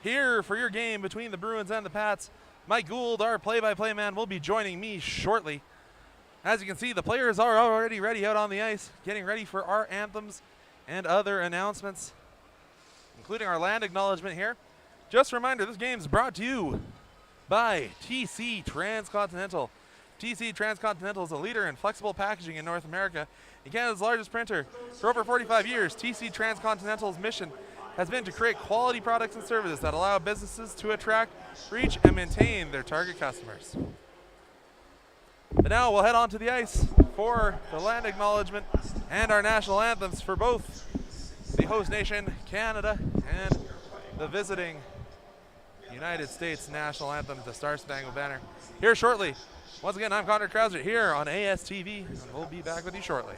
here for your game between the Bruins and the Pats. Mike Gould, our play-by-play man, will be joining me shortly. As you can see, the players are already ready out on the ice, getting ready for our anthems and other announcements, including our land acknowledgement here. Just a reminder, this game is brought to you by TC Transcontinental. TC Transcontinental is a leader in flexible packaging in North America and Canada's largest printer. For over 45 years, TC Transcontinental's mission has been to create quality products and services that allow businesses to attract, reach, and maintain their target customers. But now we'll head on to the ice for the land acknowledgement and our national anthems for both the host nation, Canada, and the visiting United States national anthem, the Star Spangled Banner. Here shortly. Once again, I'm Connor Krauser here on ASTV, and we'll be back with you shortly.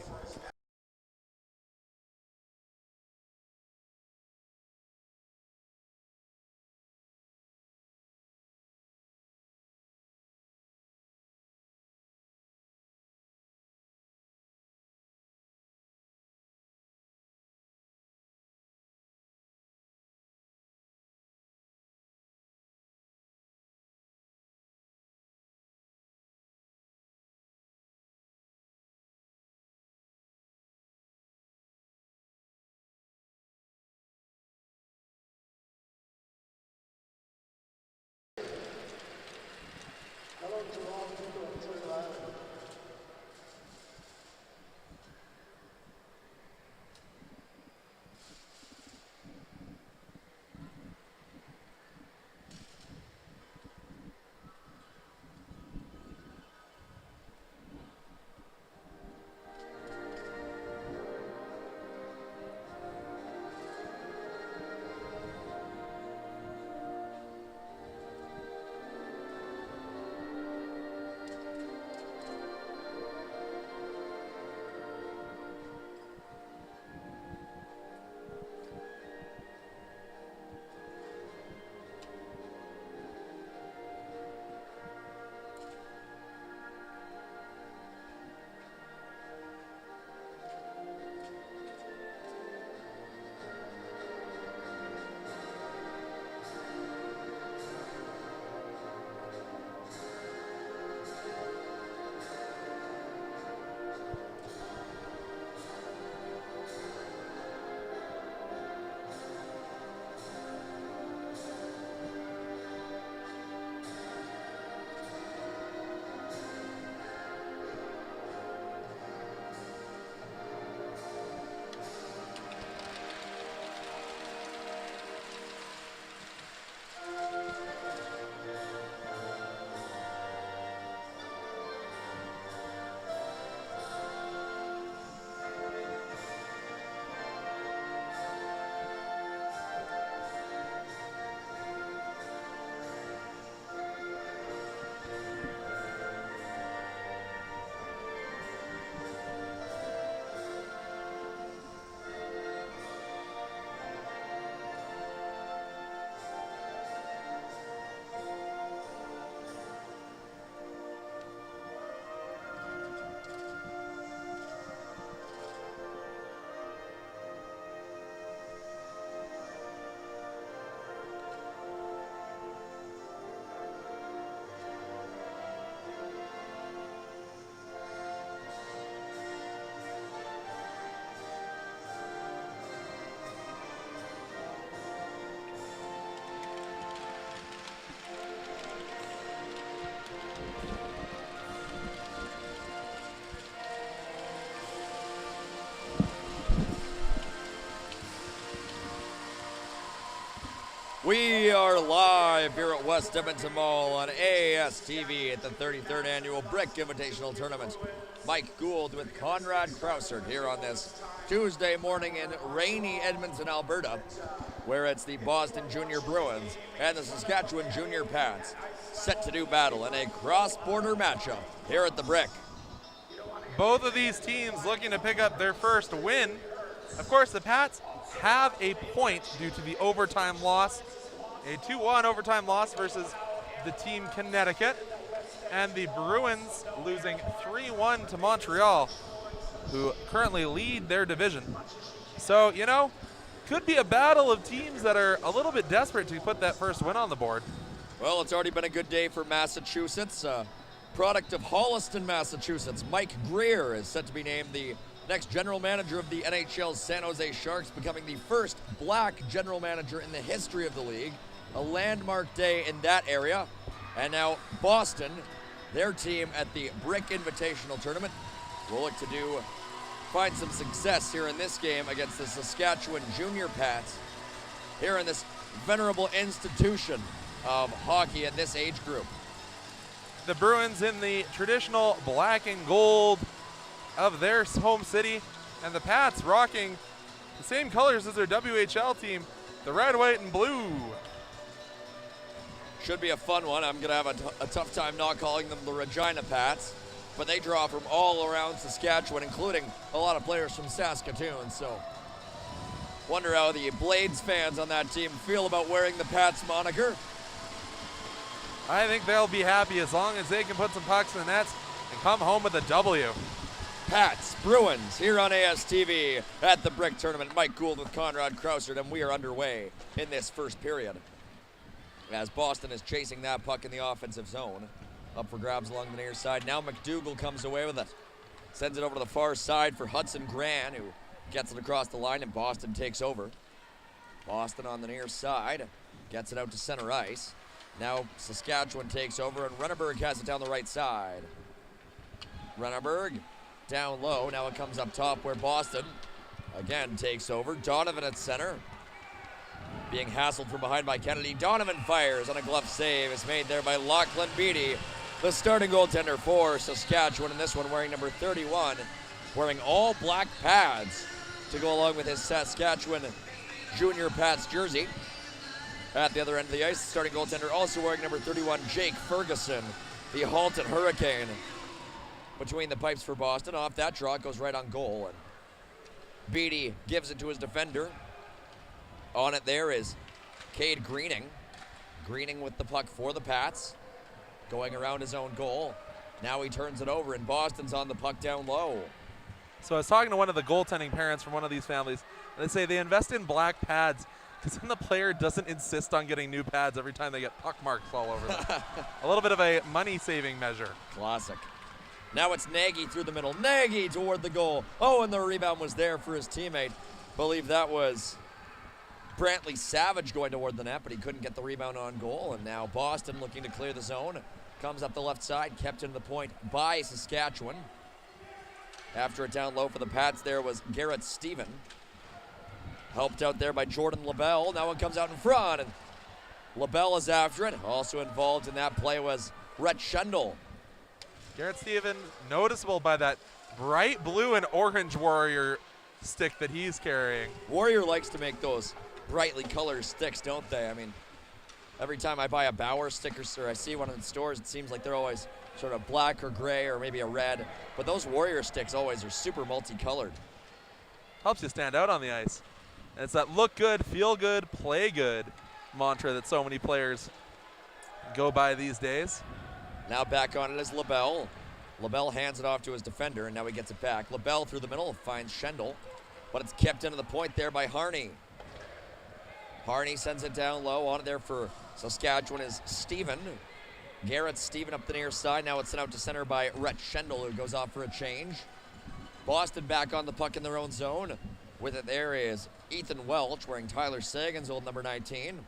We are live here at West Edmonton Mall on ASTV at the 33rd Annual Brick Invitational Tournament. Mike Gould with Conrad Krauser here on this Tuesday morning in rainy Edmonton, Alberta, where it's the Boston Junior Bruins and the Saskatchewan Junior Pats set to do battle in a cross-border matchup here at the Brick. Both of these teams looking to pick up their first win. Of course, the Pats have a point due to the overtime loss, a 2-1 overtime loss versus the team Connecticut, and the Bruins losing 3-1 to Montreal, who currently lead their division. So, you know, could be a battle of teams that are a little bit desperate to put that first win on the board. Well, it's already been a good day for Massachusetts. Product of Holliston, Massachusetts, Mike Greer is set to be named the next general manager of the NHL's San Jose Sharks, becoming the first black general manager in the history of the league. A landmark day in that area. And now Boston, their team at the Brick Invitational Tournament, will look to find some success here in this game against the Saskatchewan Junior Pats here in this venerable institution of hockey at this age group. The Bruins in the traditional black and gold of their home city, and the Pats rocking the same colors as their WHL team, the red, white, and blue. Should be a fun one. I'm going to have a tough time not calling them the Regina Pats, but they draw from all around Saskatchewan, including a lot of players from Saskatoon. So wonder how the Blades fans on that team feel about wearing the Pats moniker. I think they'll be happy as long as they can put some pucks in the nets and come home with a W. Pats, Bruins, here on ASTV at the Brick Tournament. Mike Gould with Conrad Krausert, and we are underway in this first period. As Boston is chasing that puck in the offensive zone. Up for grabs along the near side. Now McDougall comes away with it. Sends it over to the far side for Hudson Gran, who gets it across the line, and Boston takes over. Boston on the near side. Gets it out to center ice. Now Saskatchewan takes over, and Renneberg has it down the right side. Renneberg down low. Now it comes up top where Boston again takes over. Donovan at center. Being hassled from behind by Kennedy. Donovan fires on a glove save. It's made there by Lachlan Beatty, the starting goaltender for Saskatchewan. And this one wearing number 31, wearing all black pads to go along with his Saskatchewan Junior Pats jersey. At the other end of the ice, starting goaltender also wearing number 31, Jake Ferguson, the Halton Hurricane. Between the pipes for Boston. Off that draw, it goes right on goal. And Beatty gives it to his defender. On it there is Cade Greening. Greening with the puck for the Pats. Going around his own goal. Now he turns it over, and Boston's on the puck down low. So I was talking to one of the goaltending parents from one of these families, and they say they invest in black pads because then the player doesn't insist on getting new pads every time they get puck marks all over them. A little bit of a money-saving measure. Classic. Now it's Nagy through the middle. Nagy toward the goal. Oh, and the rebound was there for his teammate. Believe that was Brantley Savage going toward the net, but he couldn't get the rebound on goal. And now Boston looking to clear the zone. Comes up the left side, kept into the point by Saskatchewan. After it down low for the Pats, there was Garrett Stephen. Helped out there by Jordan LaBelle. Now it comes out in front, and LaBelle is after it. Also involved in that play was Rhett Schendel. Garrett Stephen, noticeable by that bright blue and orange Warrior stick that he's carrying. Warrior likes to make those brightly colored sticks, don't they? I mean, every time I buy a Bauer stick or I see one in the stores, it seems like they're always sort of black or gray or maybe a red. But those Warrior sticks always are super multicolored. Helps you stand out on the ice. And it's that look good, feel good, play good mantra that so many players go by these days. Now back on it is LaBelle. LaBelle hands it off to his defender, and now he gets it back. LaBelle through the middle finds Schendel, but it's kept into the point there by Harney. Harney sends it down low. On it there for Saskatchewan is Stephen. Garrett Stephen up the near side. Now it's sent out to center by Rhett Schendel, who goes off for a change. Boston back on the puck in their own zone. With it there is Ethan Welch, wearing Tyler Sagan's old number 19.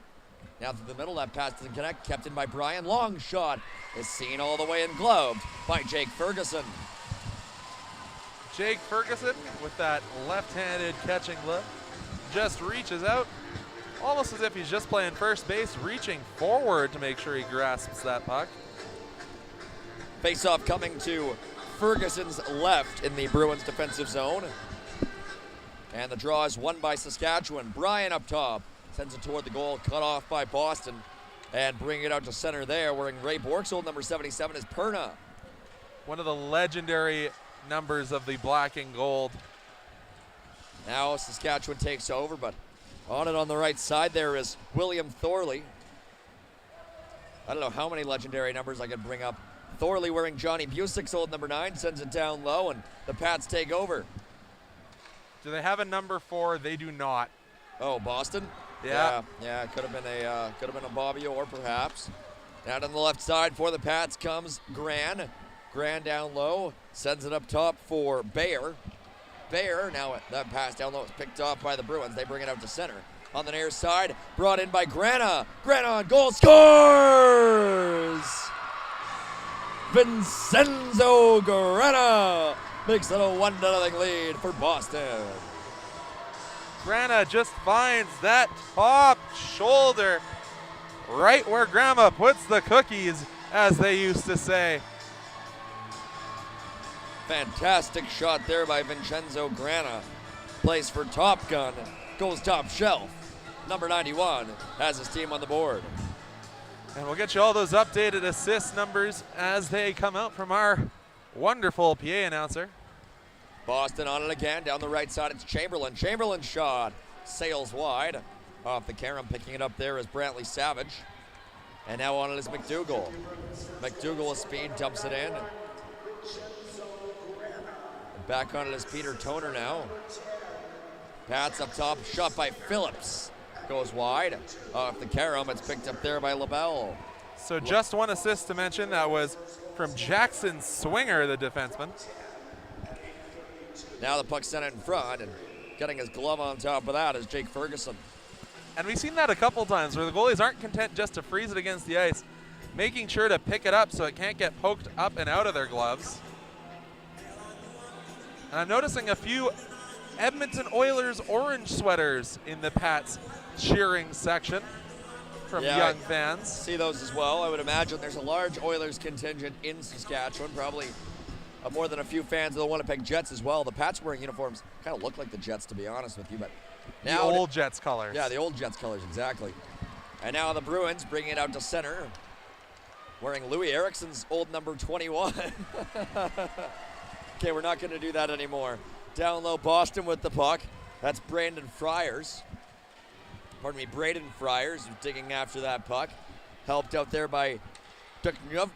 Now through the middle, that pass doesn't connect. Kept in by Brian. Long shot is seen all the way and gloved by Jake Ferguson. Jake Ferguson with that left-handed catching glove just reaches out, almost as if he's just playing first base, reaching forward to make sure he grasps that puck. Face-off coming to Ferguson's left in the Bruins defensive zone. And the draw is won by Saskatchewan. Brian up top sends it toward the goal, cut off by Boston. And bringing it out to center there, wearing Ray Bork's old number 77 is Perna. One of the legendary numbers of the black and gold. Now Saskatchewan takes over, but on it on the right side there is William Thorley. I don't know how many legendary numbers I could bring up. Thorley wearing Johnny Busick's old number 9, sends it down low, and the Pats take over. Do they have a number 4? They do not. Oh, Boston? Yeah. Yeah, could have been a Bobby Orr perhaps. Down on the left side for the Pats comes Gran. Gran down low, sends it up top for Bayer. Bayer, now that pass down low is picked off by the Bruins. They bring it out to center. On the near side, brought in by Grana. Grana on goal, scores! Vincenzo Grana makes it a 1-0 lead for Boston. Grana just finds that top shoulder right where Grandma puts the cookies, as they used to say. Fantastic shot there by Vincenzo Grana. Plays for Top Gun, goes top shelf. Number 91 has his team on the board. And we'll get you all those updated assist numbers as they come out from our wonderful PA announcer. Boston on it again. Down the right side, it's Chamberlain. Chamberlain's shot sails wide. Off the carom, picking it up there is Brantley Savage. And now on it is McDougall. McDougall with speed, dumps it in. Back on it is Peter Toner now. Pats up top, shot by Phillips. Goes wide. Off the carom, it's picked up there by LaBelle. So just one assist to mention. That was from Jackson Swinger, the defenseman. Now the puck sent in front, and getting his glove on top of that is Jake Ferguson. And we've seen that a couple times where the goalies aren't content just to freeze it against the ice, making sure to pick it up so it can't get poked up and out of their gloves. And I'm noticing a few Edmonton Oilers orange sweaters in the Pats cheering section from young fans. See those as well. I would imagine there's a large Oilers contingent in Saskatchewan, probably more than a few fans of the Winnipeg Jets as well. The Pats wearing uniforms kind of look like the Jets, to be honest with you, but now the old Jets colors. Yeah, the old Jets colors, exactly. And now the Bruins bringing it out to center, wearing Louis Erickson's old number 21. Okay, we're not going to do that anymore. Down low, Boston with the puck. That's Braden Friars, who's digging after that puck. Helped out there by Duchnowski.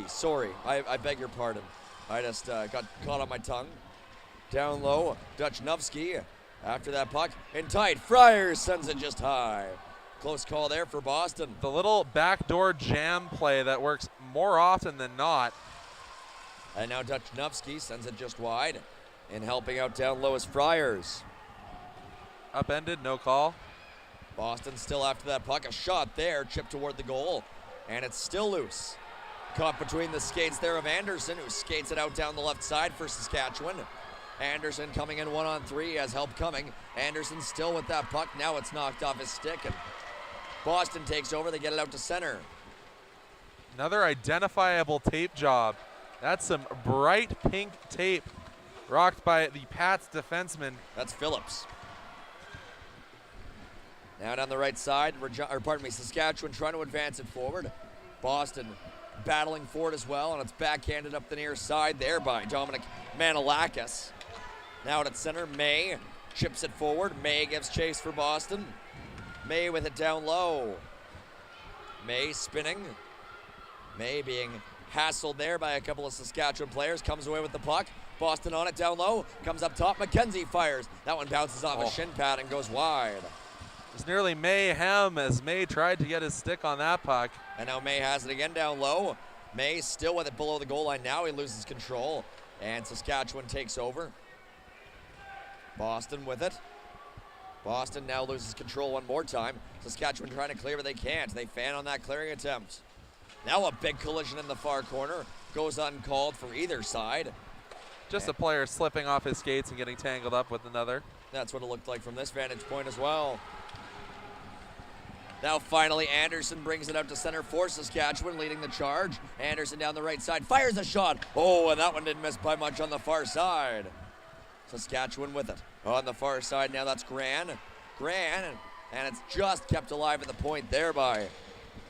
Sorry, I beg your pardon. I just got caught on my tongue. Down low, Duchnowski after that puck. In tight, Friars sends it just high. Close call there for Boston. The little backdoor jam play that works more often than not. And now Duchnowski sends it just wide. And helping out down low is Friars. Upended, no call. Boston still after that puck. A shot there, chipped toward the goal. And it's still loose. Caught between the skates there of Anderson, who skates it out down the left side for Saskatchewan. Anderson coming in 1-on-3, has help coming. Anderson still with that puck. Now it's knocked off his stick, and Boston takes over. They get it out to center. Another identifiable tape job. That's some bright pink tape rocked by the Pats defenseman. That's Phillips. Now down the right side, Saskatchewan trying to advance it forward. Boston battling for it as well, and it's backhanded up the near side there by Dominic Manilakis. Now at center, May chips it forward. May gives chase for Boston. May with it down low. May spinning. May being hassled there by a couple of Saskatchewan players. Comes away with the puck. Boston on it down low. Comes up top. McKenzie fires. That one bounces off a shin pad and goes wide. It was nearly mayhem as May tried to get his stick on that puck. And now May has it again down low. May still with it below the goal line. Now he loses control. And Saskatchewan takes over. Boston with it. Boston now loses control one more time. Saskatchewan trying to clear, but they can't. They fan on that clearing attempt. Now a big collision in the far corner. Goes uncalled for either side. Just a player slipping off his skates and getting tangled up with another. That's what it looked like from this vantage point as well. Now finally Anderson brings it out to center for Saskatchewan, leading the charge. Anderson down the right side, fires a shot. Oh, and that one didn't miss by much on the far side. Saskatchewan with it. On the far side now, that's Gran, and it's just kept alive at the point there by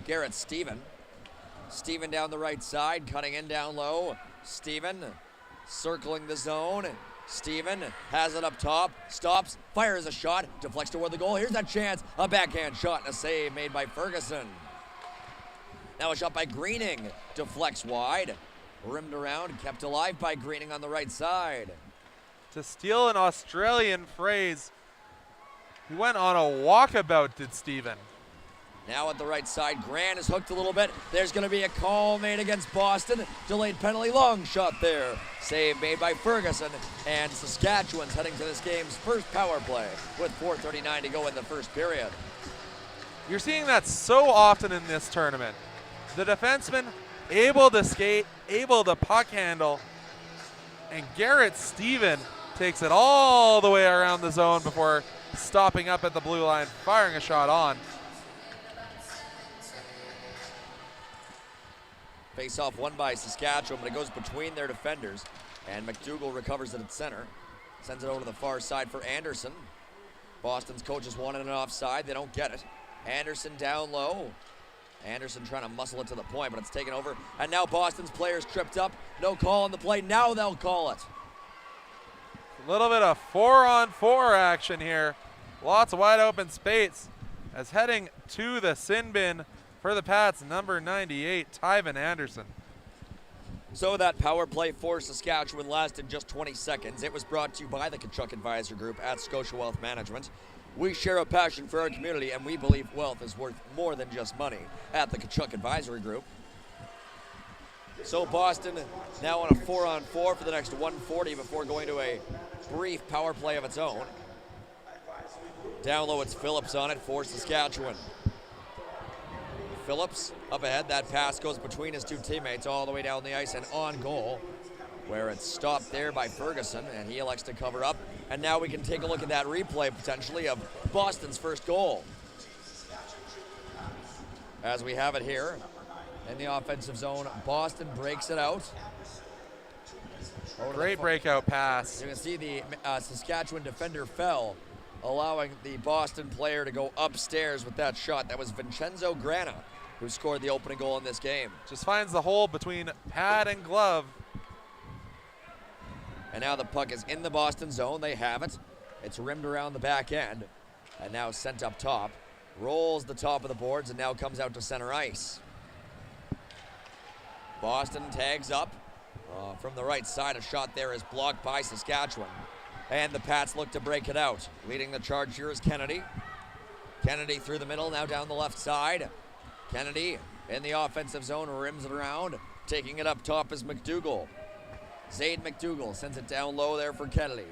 Garrett Stephen. Stephen down the right side, cutting in down low. Stephen circling the zone. Stephen has it up top, stops, fires a shot, deflects toward the goal. Here's that chance, a backhand shot and a save made by Ferguson. Now a shot by Greening, deflects wide, rimmed around, kept alive by Greening on the right side. To steal an Australian phrase, he went on a walkabout, did Steven. Now at the right side, Grant is hooked a little bit. There's going to be a call made against Boston. Delayed penalty, long shot there. Save made by Ferguson, and Saskatchewan's heading to this game's first power play with 4:39 to go in the first period. You're seeing that so often in this tournament. The defenseman able to skate, able to puck handle, and Garrett Steven takes it all the way around the zone before stopping up at the blue line, firing a shot on. Face-off won by Saskatchewan, but it goes between their defenders, and McDougall recovers it at center. Sends it over to the far side for Anderson. Boston's coaches wanted an offside. They don't get it. Anderson down low. Anderson trying to muscle it to the point, but it's taken over. And now Boston's players tripped up. No call on the play. Now they'll call it. A little bit of 4-on-4 action here. Lots of wide open space as heading to the sin bin for the Pats, number 98, Tyven Anderson. So that power play for Saskatchewan lasted just 20 seconds. It was brought to you by the Kachuk Advisor Group at Scotia Wealth Management. We share a passion for our community, and we believe wealth is worth more than just money at the Kachuk Advisory Group. So Boston now on a 4-on-4 for the next 140 before going to a brief power play of its own. Down low, it's Phillips on it for Saskatchewan. Phillips up ahead. That pass goes between his two teammates all the way down the ice and on goal, where it's stopped there by Ferguson, and he elects to cover up. And now we can take a look at that replay potentially of Boston's first goal. As we have it here in the offensive zone, Boston breaks it out. Great breakout pass. You can see the Saskatchewan defender fell, allowing the Boston player to go upstairs with that shot. That was Vincenzo Grana who scored the opening goal in this game. Just finds the hole between pad and glove. And now the puck is in the Boston zone. They have it. It's rimmed around the back end and now sent up top. Rolls the top of the boards and now comes out to center ice. Boston tags up from the right side. A shot there is blocked by Saskatchewan. And the Pats look to break it out. Leading the charge here is Kennedy. Kennedy through the middle, now down the left side. Kennedy in the offensive zone, rims it around. Taking it up top is McDougall. Zaid McDougall sends it down low there for Kennedy.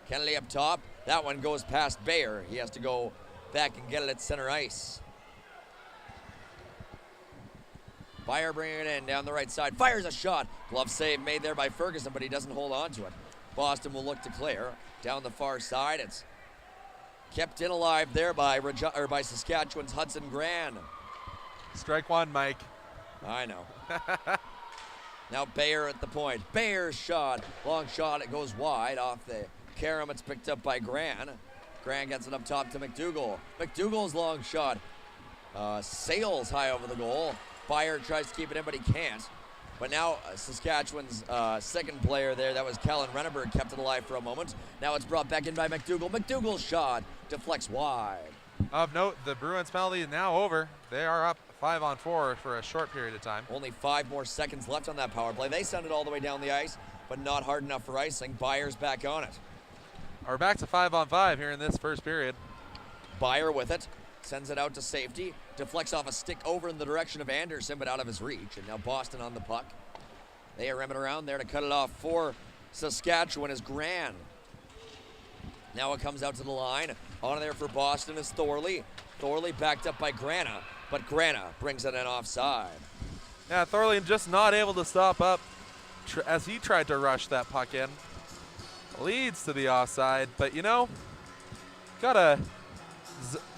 Kennedy up top. That one goes past Bayer. He has to go back and get it at center ice. Bayer bringing it in down the right side. Fires a shot. Glove save made there by Ferguson, but he doesn't hold on to it. Boston will look to clear. Down the far side, it's kept in alive there by Saskatchewan's Hudson Gran. Strike one, Mike. I know. Now Bayer at the point. Bayer's shot. Long shot. It goes wide off the carom. It's picked up by Gran. Gran gets it up top to McDougall. McDougall's long shot sails high over the goal. Bayer tries to keep it in, but he can't. But now Saskatchewan's second player there, that was Callan Renneberg, kept it alive for a moment. Now it's brought back in by McDougall. McDougall's shot deflects wide. Of note, the Bruins penalty is now over. They are up 5-on-4 for a short period of time. Only 5 more seconds left on that power play. They send it all the way down the ice, but not hard enough for icing. Bayer's back on it. We're back to 5-on-5 here in this first period. Bayer with it. Sends it out to safety. Deflects off a stick over in the direction of Anderson, but out of his reach. And now Boston on the puck. They are rimming around there to cut it off for Saskatchewan is Gran. Now it comes out to the line. On there for Boston is Thorley. Thorley backed up by Grana, but Grana brings it in offside. Yeah, Thorley just not able to stop up as he tried to rush that puck in. Leads to the offside, but you know, got a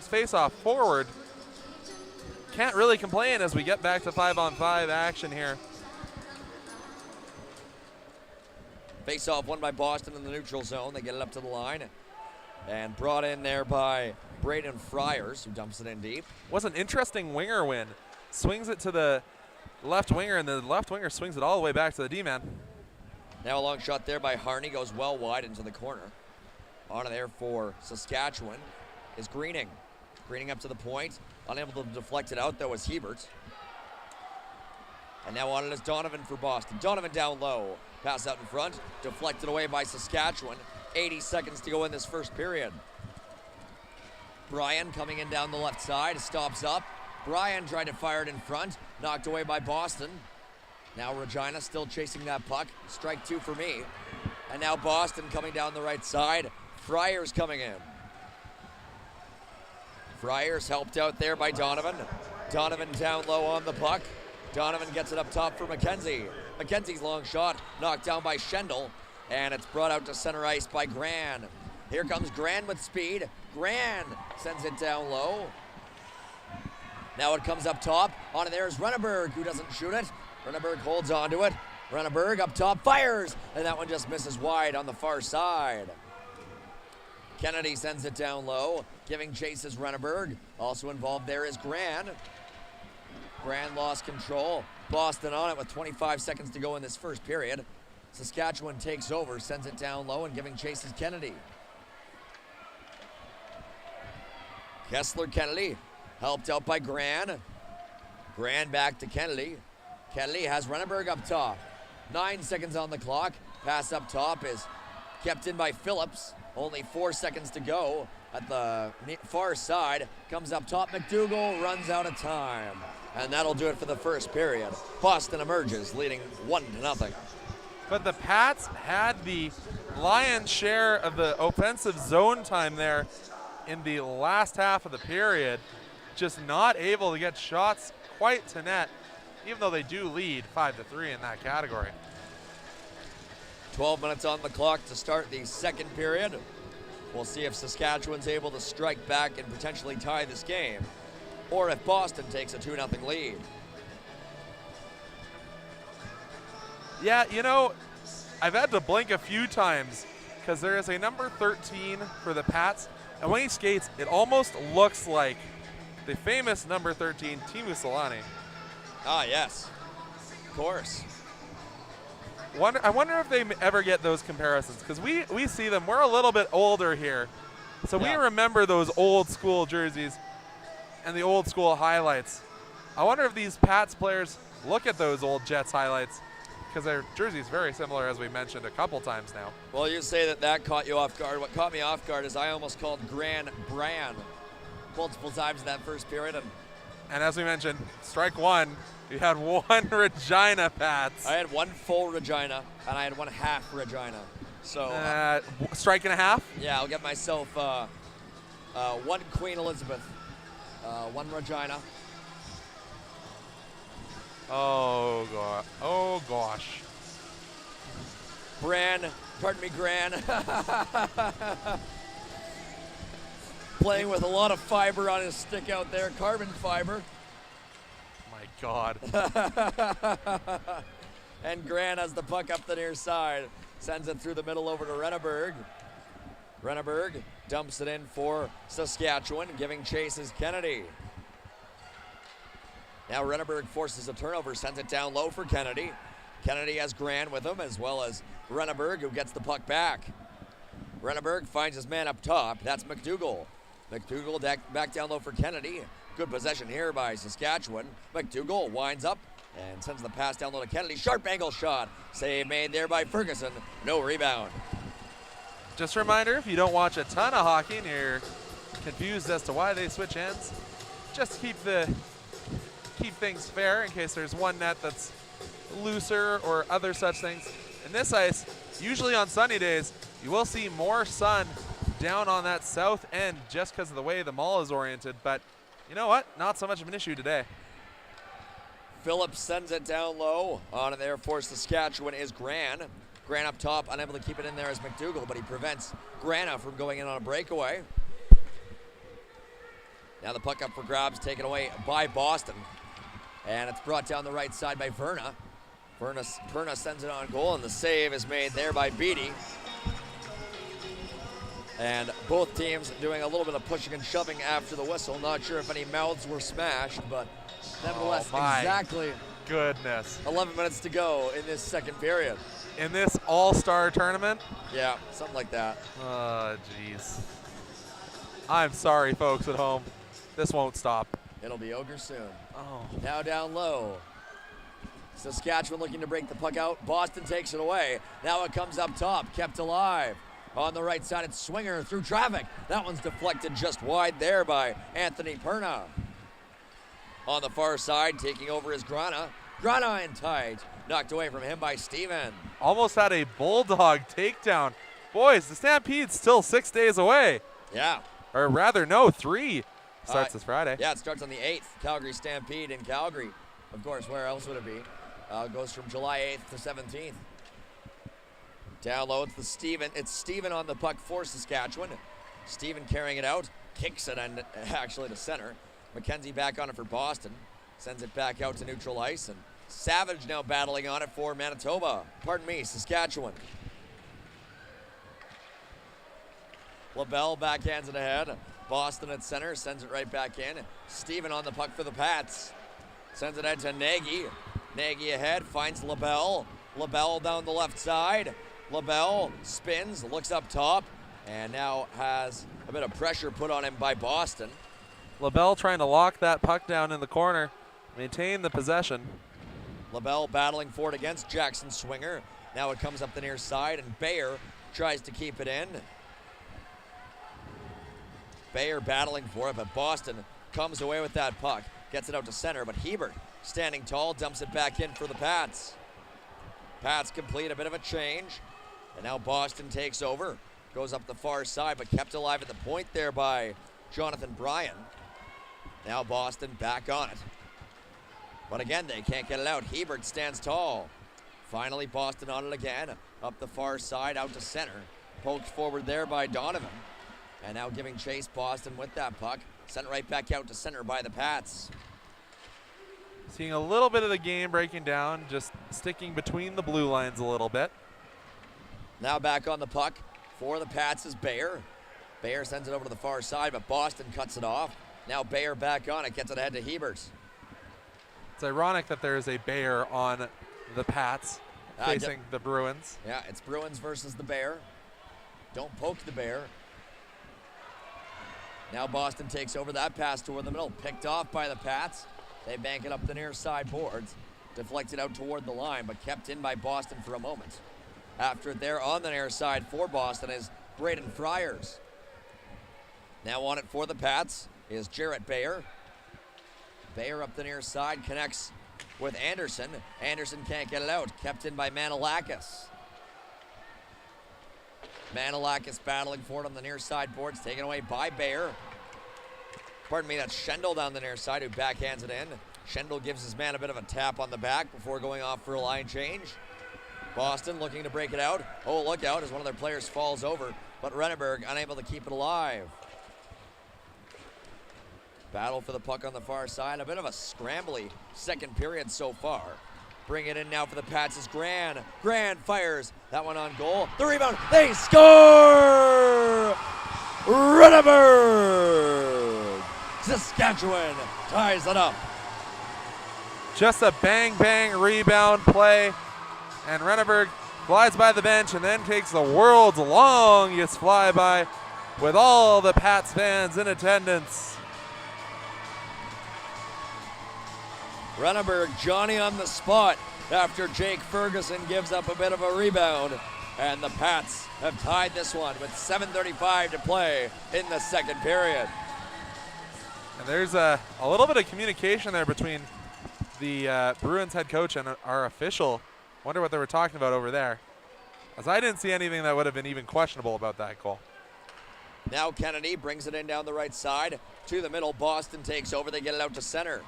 face-off forward. Can't really complain as we get back to 5-on-5 action here. Face-off won by Boston in the neutral zone. They get it up to the line and brought in there by Braden Friars, who dumps it in deep. Was an interesting winger win. Swings it to the left winger, and the left winger swings it all the way back to the D-man. Now a long shot there by Harney goes well wide into the corner. On there for Saskatchewan is Greening. Greening up to the point. Unable to deflect it out, though, is Hebert. And now on it is Donovan for Boston. Donovan down low. Pass out in front. Deflected away by Saskatchewan. 80 seconds to go in this first period. Brian coming in down the left side, stops up. Brian tried to fire it in front, knocked away by Boston. Now Regina still chasing that puck. Strike 2 for me. And now Boston coming down the right side. Friars coming in. Friars helped out there by Donovan. Donovan down low on the puck. Donovan gets it up top for McKenzie. McKenzie's long shot knocked down by Schendel. And it's brought out to center ice by Gran. Here comes Gran with speed. Gran sends it down low. Now it comes up top. On there is Renneberg, who doesn't shoot it. Renneberg holds on to it. Renneberg up top, fires, and that one just misses wide on the far side. Kennedy sends it down low, giving chase is Renneberg. Also involved there is Gran. Gran lost control. Boston on it with 25 seconds to go in this first period. Saskatchewan takes over, sends it down low, and giving chase is Kennedy. Kessler Kennedy, helped out by Gran. Gran back to Kennedy. Kennedy has Renneberg up top. 9 seconds on the clock. Pass up top is kept in by Phillips. Only 4 seconds to go at the far side. Comes up top. McDougall runs out of time. And that'll do it for the first period. Boston emerges, leading 1-0. But the Pats had the lion's share of the offensive zone time there in the last half of the period. Just not able to get shots quite to net, even though they do lead 5-3 in that category. 12 minutes on the clock to start the second period. We'll see if Saskatchewan's able to strike back and potentially tie this game, or if Boston takes a 2-0 lead. Yeah, you know, I've had to blink a few times because there is a number 13 for the Pats, and when he skates, it almost looks like the famous number 13, Teemu Selanne. Ah, yes, of course. I wonder if they ever get those comparisons, because we see them. We're a little bit older here, so we remember those old school jerseys and the old school highlights. I wonder if these Pats players look at those old Jets highlights, because their jersey is very similar, as we mentioned a couple times now. Well, you say that caught you off guard. What caught me off guard is I almost called Gran Bran multiple times in that first period. And as we mentioned, strike one, you had one Regina Pats. I had one full Regina, and I had one half Regina. So strike and a half? Yeah, I'll get myself one Queen Elizabeth, one Regina. Oh, God. Oh, gosh. Gran. Playing with a lot of fiber on his stick out there, carbon fiber. My God. And Gran has the puck up the near side. Sends it through the middle over to Renneberg. Renneberg dumps it in for Saskatchewan, giving chase is Kennedy. Now Renneberg forces a turnover, sends it down low for Kennedy. Kennedy has Gran with him, as well as Renneberg, who gets the puck back. Renneberg finds his man up top. That's McDougall. McDougall back down low for Kennedy. Good possession here by Saskatchewan. McDougall winds up and sends the pass down low to Kennedy. Sharp angle shot. Save made there by Ferguson. No rebound. Just a reminder, if you don't watch a ton of hockey and you're confused as to why they switch ends, just keep things fair in case there's one net that's looser or other such things. In this ice, usually on sunny days, you will see more sun down on that south end just because of the way the mall is oriented, but you know what? Not so much of an issue today. Phillips sends it down low. On there for Saskatchewan is Gran. Gran up top, unable to keep it in there as McDougall, but he prevents Grana from going in on a breakaway. Now the puck up for grabs, taken away by Boston. And it's brought down the right side by Verna. Verna sends it on goal, and the save is made there by Beatty. And both teams doing a little bit of pushing and shoving after the whistle. Not sure if any mouths were smashed, but nevertheless, exactly goodness. 11 minutes to go in this second period. In this all-star tournament? Yeah, something like that. Oh, jeez. I'm sorry, folks at home. This won't stop. It'll be over soon. Oh. Now down low. Saskatchewan looking to break the puck out. Boston takes it away. Now it comes up top, kept alive. On the right side, it's Swinger through traffic. That one's deflected just wide there by Anthony Perna. On the far side, taking over is Grana. Grana in tight. Knocked away from him by Steven. Almost had a bulldog takedown. Boys, the Stampede's still 6 days away. Yeah. Or rather, no, 3. Starts this Friday. Yeah, it starts on the 8th. Calgary Stampede in Calgary. Of course, where else would it be? Goes from July 8th to 17th. Down low, it's Steven on the puck for Saskatchewan. Steven carrying it out, kicks it and actually to center. McKenzie back on it for Boston. Sends it back out to neutral ice. And Savage now battling on it for Manitoba. Pardon me, Saskatchewan. LaBelle backhands it ahead. Boston at center, sends it right back in. Steven on the puck for the Pats. Sends it ahead to Nagy. Nagy ahead, finds LaBelle. LaBelle down the left side. LaBelle spins, looks up top, and now has a bit of pressure put on him by Boston. LaBelle trying to lock that puck down in the corner, maintain the possession. LaBelle battling for it against Jackson Swinger. Now it comes up the near side, and Bayer tries to keep it in. Bayer battling for it, but Boston comes away with that puck. Gets it out to center, but Hebert, standing tall, dumps it back in for the Pats. Pats complete a bit of a change, and now Boston takes over. Goes up the far side, but kept alive at the point there by Jonathan Bryan. Now Boston back on it. But again, they can't get it out. Hebert stands tall. Finally, Boston on it again. Up the far side, out to center. Poked forward there by Donovan. And now giving chase, Boston with that puck. Sent right back out to center by the Pats. Seeing a little bit of the game breaking down, just sticking between the blue lines a little bit. Now back on the puck for the Pats is Bayer. Bayer sends it over to the far side, but Boston cuts it off. Now Bayer back on it, gets it ahead to Hebert. It's ironic that there is a Bayer on the Pats facing the Bruins. Yeah, it's Bruins versus the Bear. Don't poke the Bear. Now Boston takes over that pass toward the middle. Picked off by the Pats. They bank it up the near side boards. Deflected out toward the line, but kept in by Boston for a moment. After it there on the near side for Boston is Braden Friars. Now on it for the Pats is Jarrett Bayer. Bayer up the near side, connects with Anderson. Anderson can't get it out. Kept in by Manilakis. Manilakis battling for it on the near side boards, taken away by Bayer. Pardon me, that's Schendel down the near side who backhands it in. Schendel gives his man a bit of a tap on the back before going off for a line change. Boston looking to break it out. Oh, look out as one of their players falls over, but Renneberg unable to keep it alive. Battle for the puck on the far side. A bit of a scrambly second period so far. Bring it in now for the Pats is Gran. Gran fires. That one on goal. The rebound. They score! Renneberg! Saskatchewan ties it up. Just a bang-bang rebound play. And Renneberg flies by the bench and then takes the world's longest flyby with all the Pats fans in attendance. Renneberg, Johnny on the spot after Jake Ferguson gives up a bit of a rebound. And the Pats have tied this one with 7:35 to play in the second period. And there's a little bit of communication there between the Bruins head coach and our official. Wonder what they were talking about over there, as I didn't see anything that would have been even questionable about that goal. Now Kennedy brings it in down the right side to the middle. Boston takes over. They get it out to center.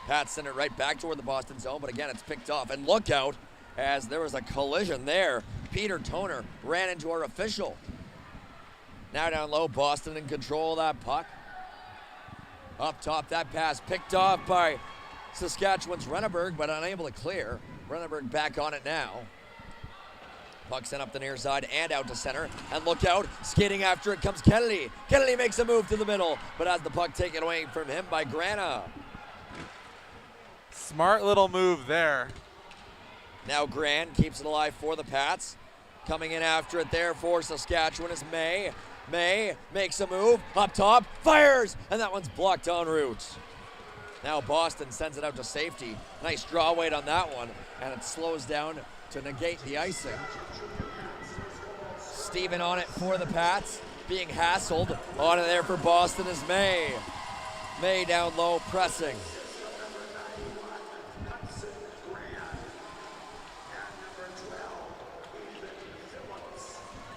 Pats send it right back toward the Boston zone, but again, it's picked off. And look out, as there was a collision there. Peter Toner ran into our official. Now down low, Boston in control of that puck. Up top, that pass picked off by Saskatchewan's Renneberg, but unable to clear. Renneberg back on it now. Puck sent up the near side and out to center. And look out, skating after it comes Kennedy. Kennedy makes a move to the middle, but has the puck taken away from him by Grana. Smart little move there. Now Gran keeps it alive for the Pats. Coming in after it there for Saskatchewan is May. May makes a move, up top, fires, and that one's blocked en route. Now Boston sends it out to safety. Nice draw weight on that one, and it slows down to negate the icing. Steven on it for the Pats. Being hassled. On it there for Boston is May. May down low, pressing.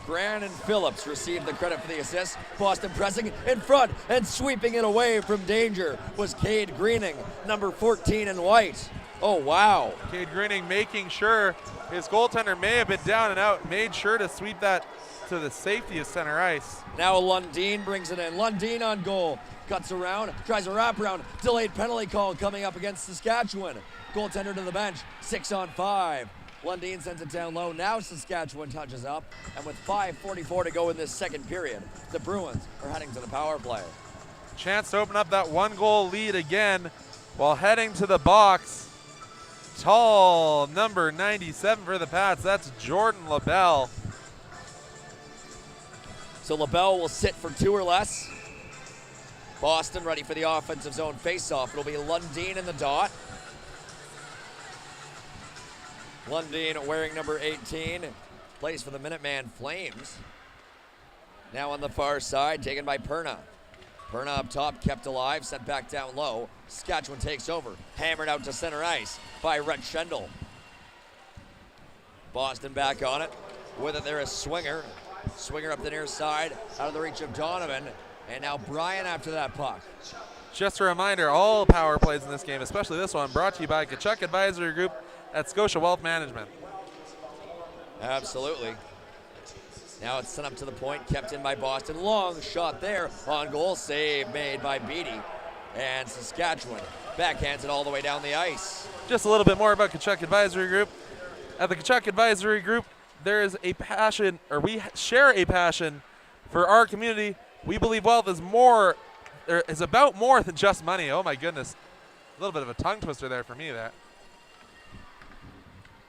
Gran and Phillips received the credit for the assist. Boston pressing in front and sweeping it away from danger was Cade Greening, number 14 in white. Oh, wow. Cade Greening making sure his goaltender may have been down and out, made sure to sweep that to the safety of center ice. Now Lundin brings it in. Lundin on goal. Cuts around, tries a wraparound. Delayed penalty call coming up against Saskatchewan. Goaltender to the bench, 6-on-5. Lundin sends it down low. Now Saskatchewan touches up. And with 5:44 to go in this second period, the Bruins are heading to the power play. Chance to open up that 1-goal lead again while heading to the box. Tall number 97 for the Pats. That's Jordan LaBelle. So LaBelle will sit for 2 or less. Boston ready for the offensive zone face-off. It'll be Lundin in the dot. Lundin wearing number 18. Plays for the Minuteman Flames. Now on the far side, taken by Perna. Perna up top, kept alive, sent back down low. Saskatchewan takes over. Hammered out to center ice by Rhett Schendel. Boston back on it. With it there is Swinger. Swinger up the near side, out of the reach of Donovan. And now Brian after that puck. Just a reminder, all power plays in this game, especially this one, brought to you by Tkachuk Advisory Group at Scotia Wealth Management. Absolutely. Now it's sent up to the point, kept in by Boston. Long shot there, on goal, save made by Beatty. And Saskatchewan backhands it all the way down the ice. Just a little bit more about Tkachuk Advisory Group. At the Tkachuk Advisory Group, there is a passion, or we share a passion for our community. We believe wealth is more, or is about more than just money. Oh my goodness. A little bit of a tongue twister there for me, that.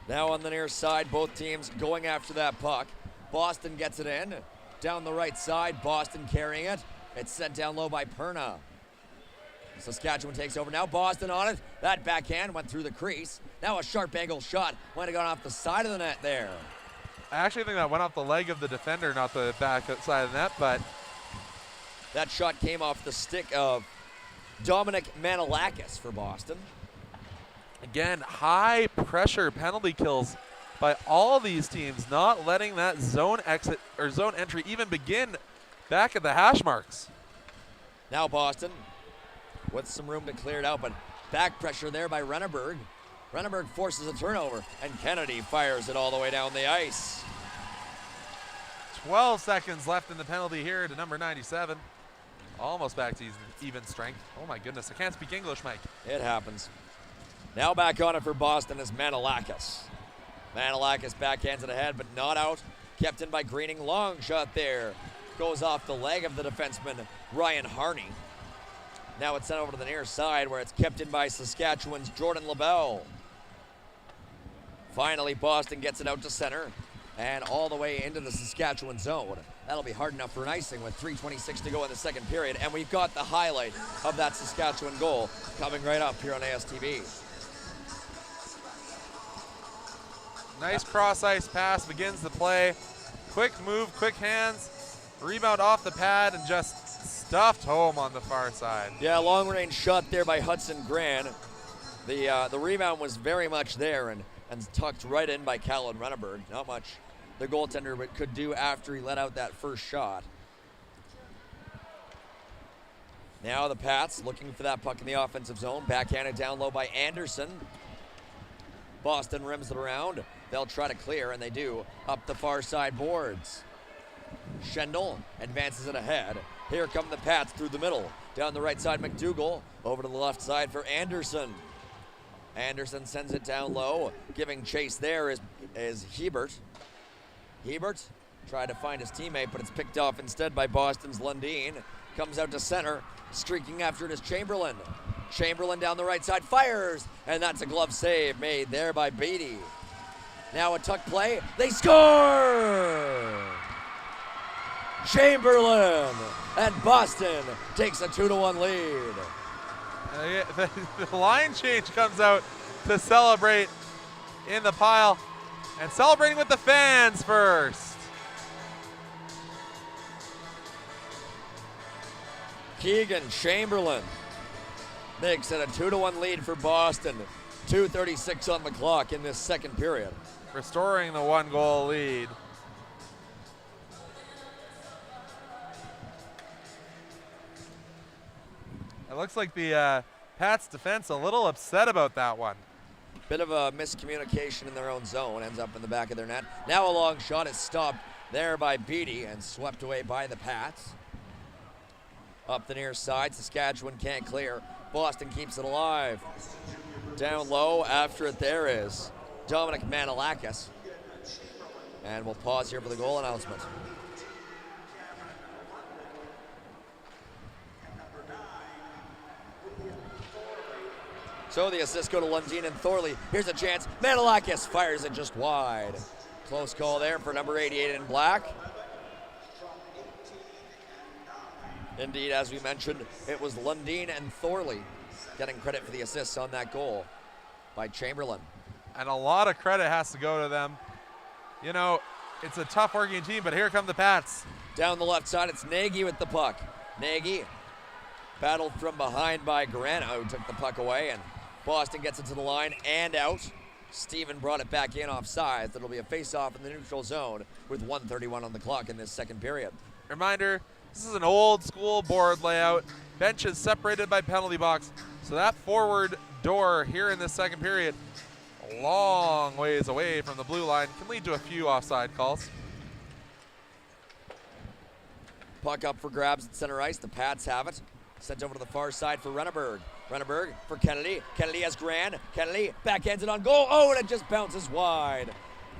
Now on the near side, both teams going after that puck. Boston gets it in. Down the right side, Boston carrying it. It's sent down low by Perna. Saskatchewan takes over. Now Boston on it. That backhand went through the crease. Now a sharp angle shot. Might have gone off the side of the net there. I actually think that went off the leg of the defender, not the back side of the net, but that shot came off the stick of Dominic Manilakis for Boston. Again, high pressure penalty kills by all these teams, not letting that zone exit or zone entry even begin back at the hash marks. Now Boston with some room to clear it out, but back pressure there by Renneberg. Renneberg forces a turnover, and Kennedy fires it all the way down the ice. 12 seconds left in the penalty here to number 97. Almost back to even strength. Oh my goodness, I can't speak English, Mike. It happens. Now back on it for Boston is Manilakis. Manilakis backhands it ahead, but not out. Kept in by Greening. Long shot there. Goes off the leg of the defenseman, Ryan Harney. Now it's sent over to the near side where it's kept in by Saskatchewan's Jordan LaBelle. Finally, Boston gets it out to center and all the way into the Saskatchewan zone. That'll be hard enough for an icing with 3:26 to go in the second period. And we've got the highlight of that Saskatchewan goal coming right up here on ASTV. Nice cross-ice pass begins the play. Quick move, quick hands, rebound off the pad, and just stuffed home on the far side. Yeah, long-range shot there by Hudson Gran. The rebound was very much there and tucked right in by Callan Renneberg. Not much the goaltender could do after he let out that first shot. Now the Pats looking for that puck in the offensive zone. Backhanded down low by Anderson. Boston rims it around. They'll try to clear, and they do, up the far side boards. Schendel advances it ahead. Here come the Pats through the middle. Down the right side, McDougall. Over to the left side for Anderson. Anderson sends it down low. Giving chase there is Hebert. Hebert tried to find his teammate, but it's picked off instead by Boston's Lundin. Comes out to center. Streaking after it is Chamberlain. Chamberlain down the right side, fires, and that's a glove save made there by Beatty. Now a tuck play, they score! Chamberlain, and Boston takes a 2-1 lead. The line change comes out to celebrate in the pile, and celebrating with the fans first. Keegan Chamberlain makes it a 2-1 lead for Boston. 2:36 on the clock in this second period. Restoring the 1-goal lead. It looks like the Pats defense a little upset about that one. Bit of a miscommunication in their own zone, ends up in the back of their net. Now a long shot is stopped there by Beatty and swept away by the Pats. Up the near side, Saskatchewan can't clear. Boston keeps it alive. Down low, after it there is Dominic Manilakis. And we'll pause here for the goal announcement. So the assists go to Lundin and Thorley. Here's a chance. Manilakis fires it just wide. Close call there for number 88 in black. Indeed, as we mentioned, it was Lundin and Thorley getting credit for the assists on that goal by Chamberlain. And a lot of credit has to go to them. You know, it's a tough working team, but here come the Pats. Down the left side, it's Nagy with the puck. Nagy battled from behind by Grana, who took the puck away, and Boston gets it to the line and out. Steven brought it back in offsides. It'll be a face-off in the neutral zone with 1:31 on the clock in this second period. Reminder, this is an old school board layout. Benches separated by penalty box. So that forward door here in this second period, a long ways away from the blue line, can lead to a few offside calls. Puck up for grabs at center ice. The Pats have it. Sent over to the far side for Renneberg. Renneberg for Kennedy. Kennedy has Gran. Kennedy backhands it on goal. Oh, and it just bounces wide.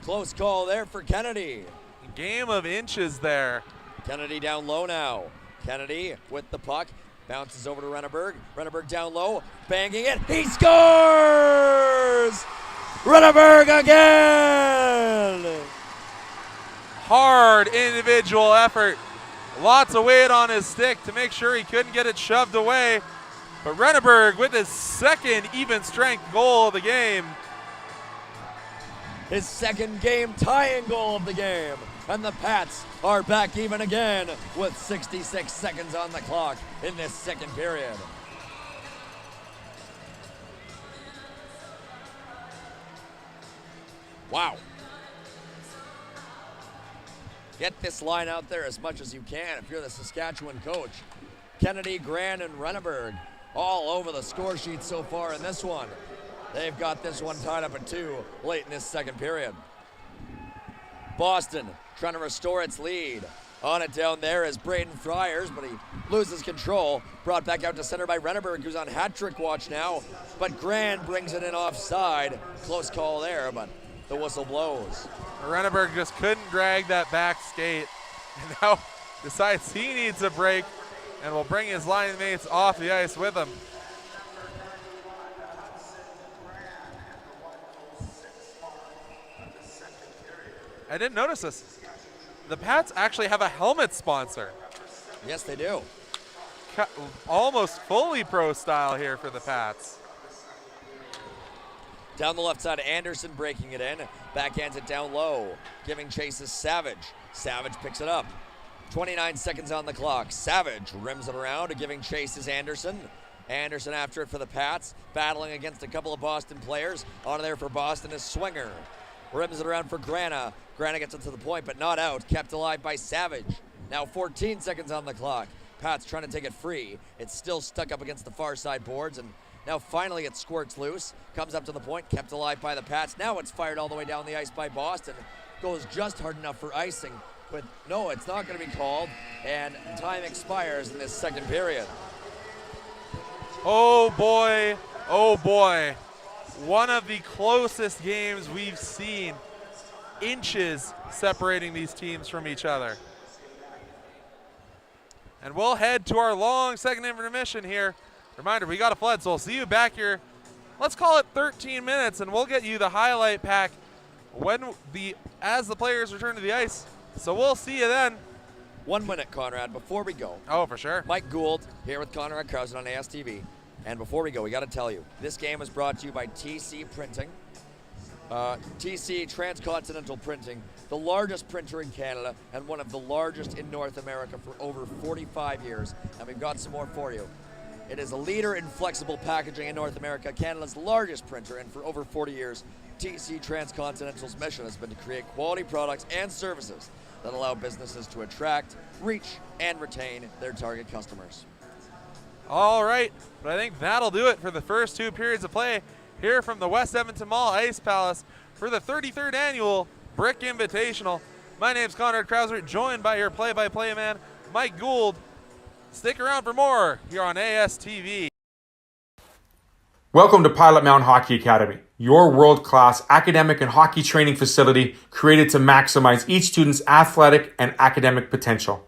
Close call there for Kennedy. Game of inches there. Kennedy down low now. Kennedy with the puck. Bounces over to Renneberg. Renneberg down low. Banging it. He scores! Renneberg again! Hard individual effort. Lots of weight on his stick to make sure he couldn't get it shoved away. But Renneberg with his second even strength goal of the game. His second game tying goal of the game. And the Pats are back even again with 66 seconds on the clock in this second period. Wow. Get this line out there as much as you can if you're the Saskatchewan coach. Kennedy, Gran, and Renneberg all over the score sheet so far in this one. They've got this one tied up at 2 late in this second period. Boston trying to restore its lead. On it down there is Braden Friars, but he loses control. Brought back out to center by Renneberg, who's on hat-trick watch now. But Gran brings it in offside. Close call there, but the whistle blows. Renneberg just couldn't drag that back skate, and now decides he needs a break and will bring his line mates off the ice with him. I didn't notice this. The Pats actually have a helmet sponsor. Yes, they do. Almost fully pro style here for the Pats. Down the left side, Anderson breaking it in. Backhands it down low. Giving chase is Savage. Savage picks it up. 29 seconds on the clock. Savage rims it around. Giving chase is Anderson. Anderson after it for the Pats. Battling against a couple of Boston players. On there for Boston is Swinger. Rims it around for Grana. Grana gets it to the point, but not out. Kept alive by Savage. Now 14 seconds on the clock. Pats trying to take it free. It's still stuck up against the far side boards, and now finally it squirts loose. Comes up to the point, kept alive by the Pats. Now it's fired all the way down the ice by Boston. Goes just hard enough for icing, but no, it's not going to be called, and time expires in this second period. Oh boy, oh boy. One of the closest games we've seen. Inches separating these teams from each other. And we'll head to our long second intermission here. Reminder, we got a flood, so we'll see you back here. Let's call it 13 minutes, and we'll get you the highlight pack as the players return to the ice. So we'll see you then. 1 minute, Conrad, before we go. Oh, for sure. Mike Gould here with Conrad Krausen on ASTV. And before we go, we got to tell you, this game is brought to you by TC Printing, TC Transcontinental Printing, the largest printer in Canada and one of the largest in North America for over 45 years, and we've got some more for you. It is a leader in flexible packaging in North America, Canada's largest printer, and for over 40 years, TC Transcontinental's mission has been to create quality products and services that allow businesses to attract, reach, and retain their target customers. All right, but I think that'll do it for the first 2 periods of play here from the West Edmonton Mall Ice Palace for the 33rd annual Brick Invitational. My name's Conrad Krauser, joined by your play-by-play man, Mike Gould. Stick around for more here on ASTV. Welcome to Pilot Mountain Hockey Academy, your world-class academic and hockey training facility created to maximize each student's athletic and academic potential.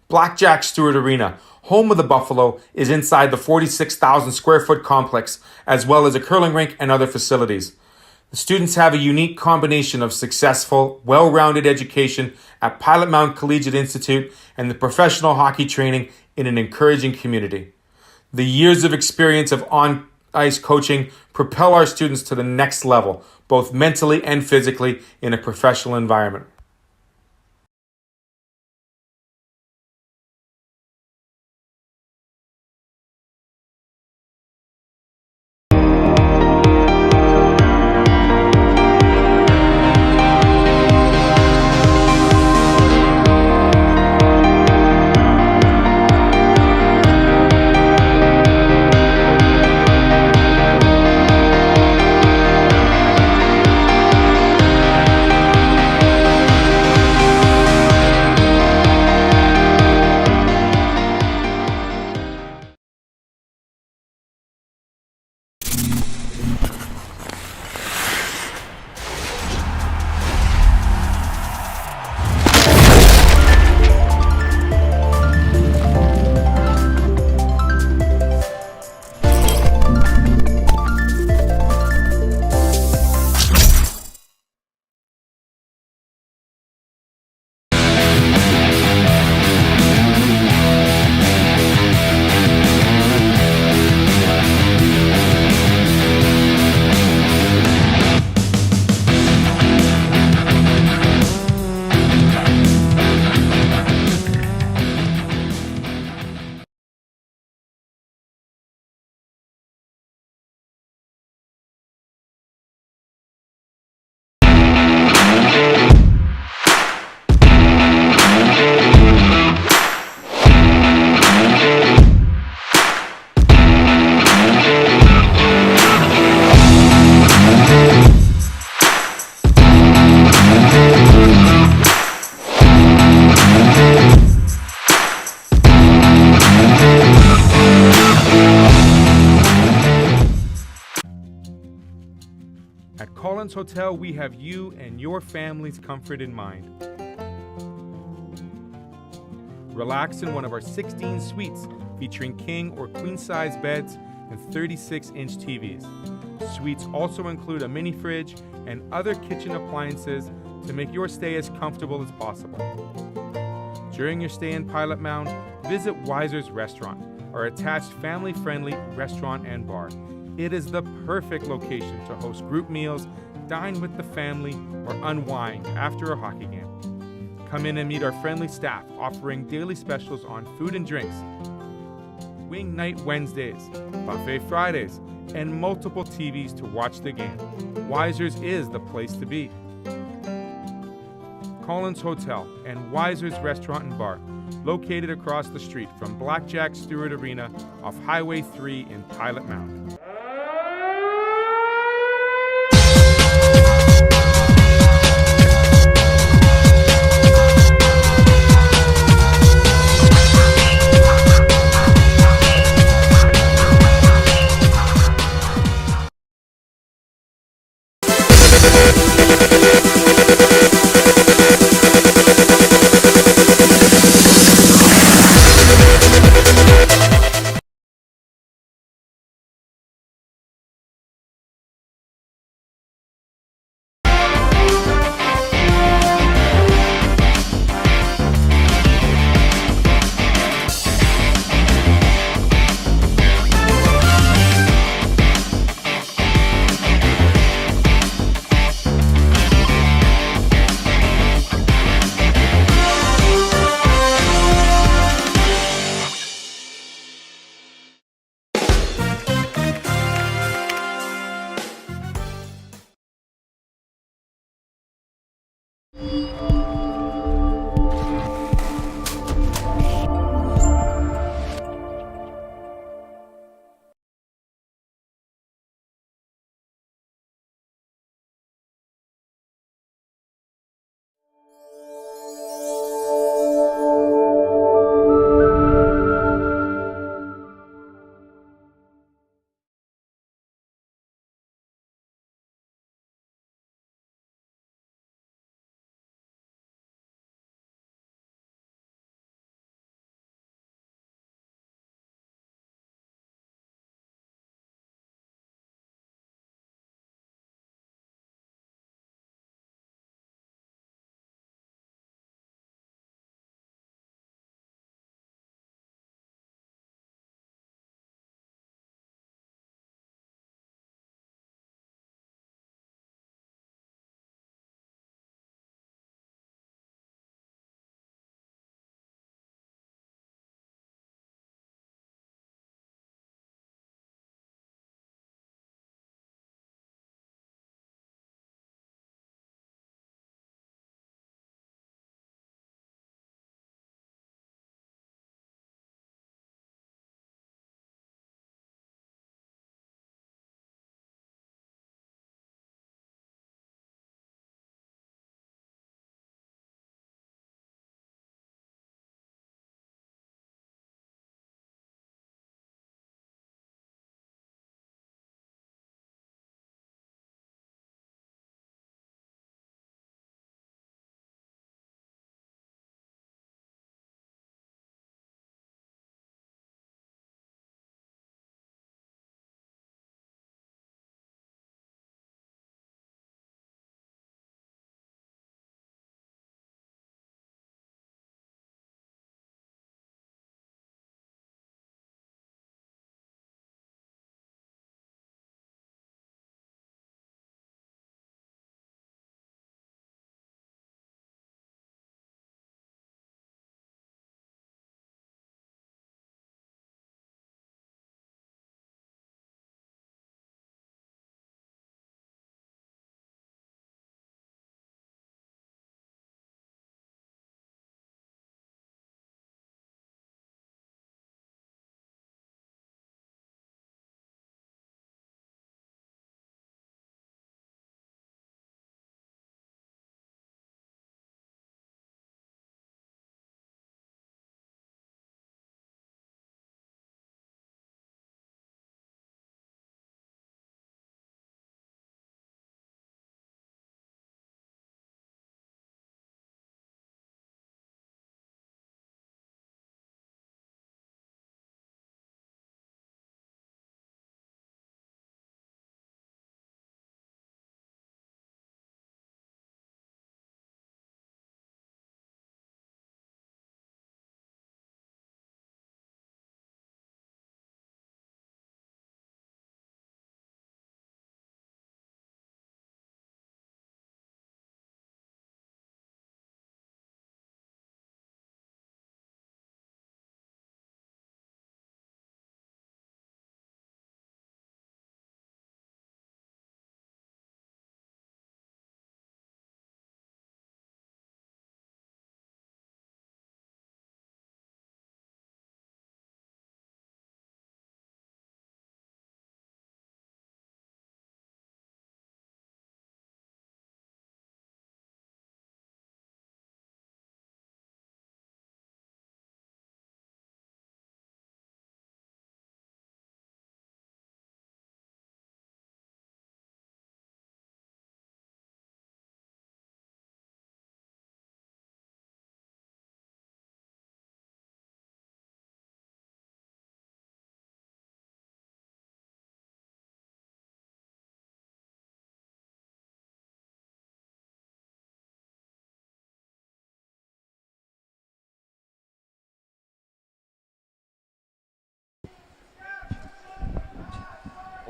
Blackjack Stewart Arena, home of the Buffalo, is inside the 46,000 square foot complex, as well as a curling rink and other facilities. The students have a unique combination of successful, well-rounded education at Pilot Mountain Collegiate Institute and the professional hockey training in an encouraging community. The years of experience of on-ice coaching propel our students to the next level, both mentally and physically, in a professional environment. At Collins Hotel, we have you and your family's comfort in mind. Relax in one of our 16 suites featuring king or queen size beds and 36-inch TVs. Suites also include a mini fridge and other kitchen appliances to make your stay as comfortable as possible. During your stay in Pilot Mound, visit Weiser's Restaurant, our attached family-friendly restaurant and bar. It is the perfect location to host group meals, dine with the family, or unwind after a hockey game. Come in and meet our friendly staff offering daily specials on food and drinks, Wing Night Wednesdays, Buffet Fridays, and multiple TVs to watch the game. Weiser's is the place to be. Collins Hotel and Weiser's Restaurant and Bar, located across the street from Blackjack Stewart Arena off Highway 3 in Pilot Mound.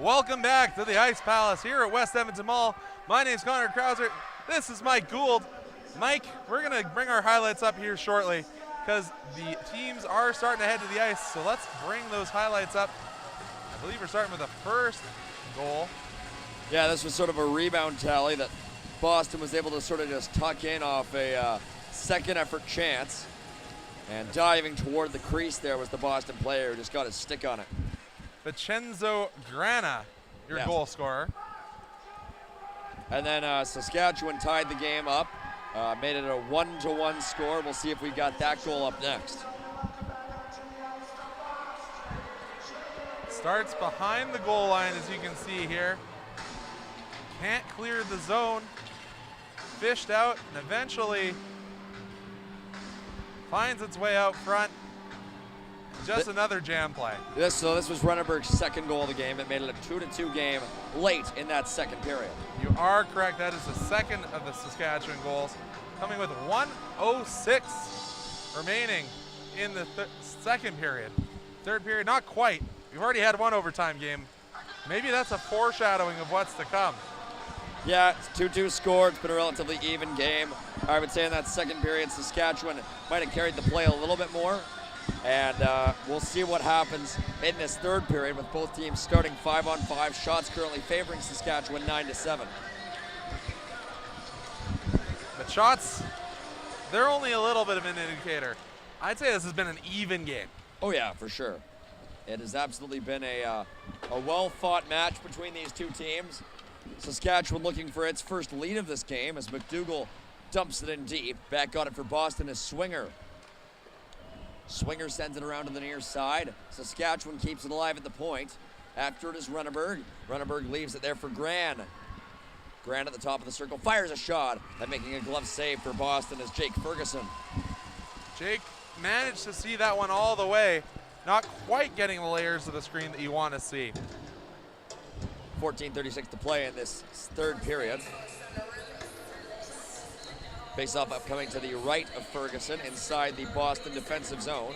Welcome back to the Ice Palace here at West Edmonton Mall. My name's Connor Krauser. This is Mike Gould. Mike, we're going to bring our highlights up here shortly because the teams are starting to head to the ice. So let's bring those highlights up. I believe we're starting with the first goal. Yeah, this was sort of a rebound tally that Boston was able to sort of just tuck in off a second effort chance. And diving toward the crease there was the Boston player who just got his stick on it. Vincenzo Grana, your goal scorer. And then Saskatchewan tied the game up, made it a 1-1 score. We'll see if we got that goal up next. Starts behind the goal line, as you can see here. Can't clear the zone. Fished out and eventually finds its way out front. Just another jam play. This was Runenberg's second goal of the game. It made it a 2-2 game late in that second period. You are correct. That is the second of the Saskatchewan goals. Coming with 1:06 remaining in the second period. Third period, not quite. We've already had one overtime game. Maybe that's a foreshadowing of what's to come. Yeah, it's 2-2 score. It's been a relatively even game. I would say in that second period, Saskatchewan might have carried the play a little bit more. And we'll see what happens in this third period with both teams starting 5-on-5. Shots currently favoring Saskatchewan 9-7. But shots, they're only a little bit of an indicator. I'd say this has been an even game. Oh yeah, for sure. It has absolutely been a well-fought match between these two teams. Saskatchewan looking for its first lead of this game as McDougall dumps it in deep. Back got it for Boston is Swinger. Swinger sends it around to the near side. Saskatchewan keeps it alive at the point. After it is Runenberg. Runenberg leaves it there for Gran. Gran at the top of the circle fires a shot and making a glove save for Boston is Jake Ferguson. Jake managed to see that one all the way. Not quite getting the layers of the screen that you want to see. 14:36 to play in this third period. Face-off upcoming to the right of Ferguson inside the Boston defensive zone.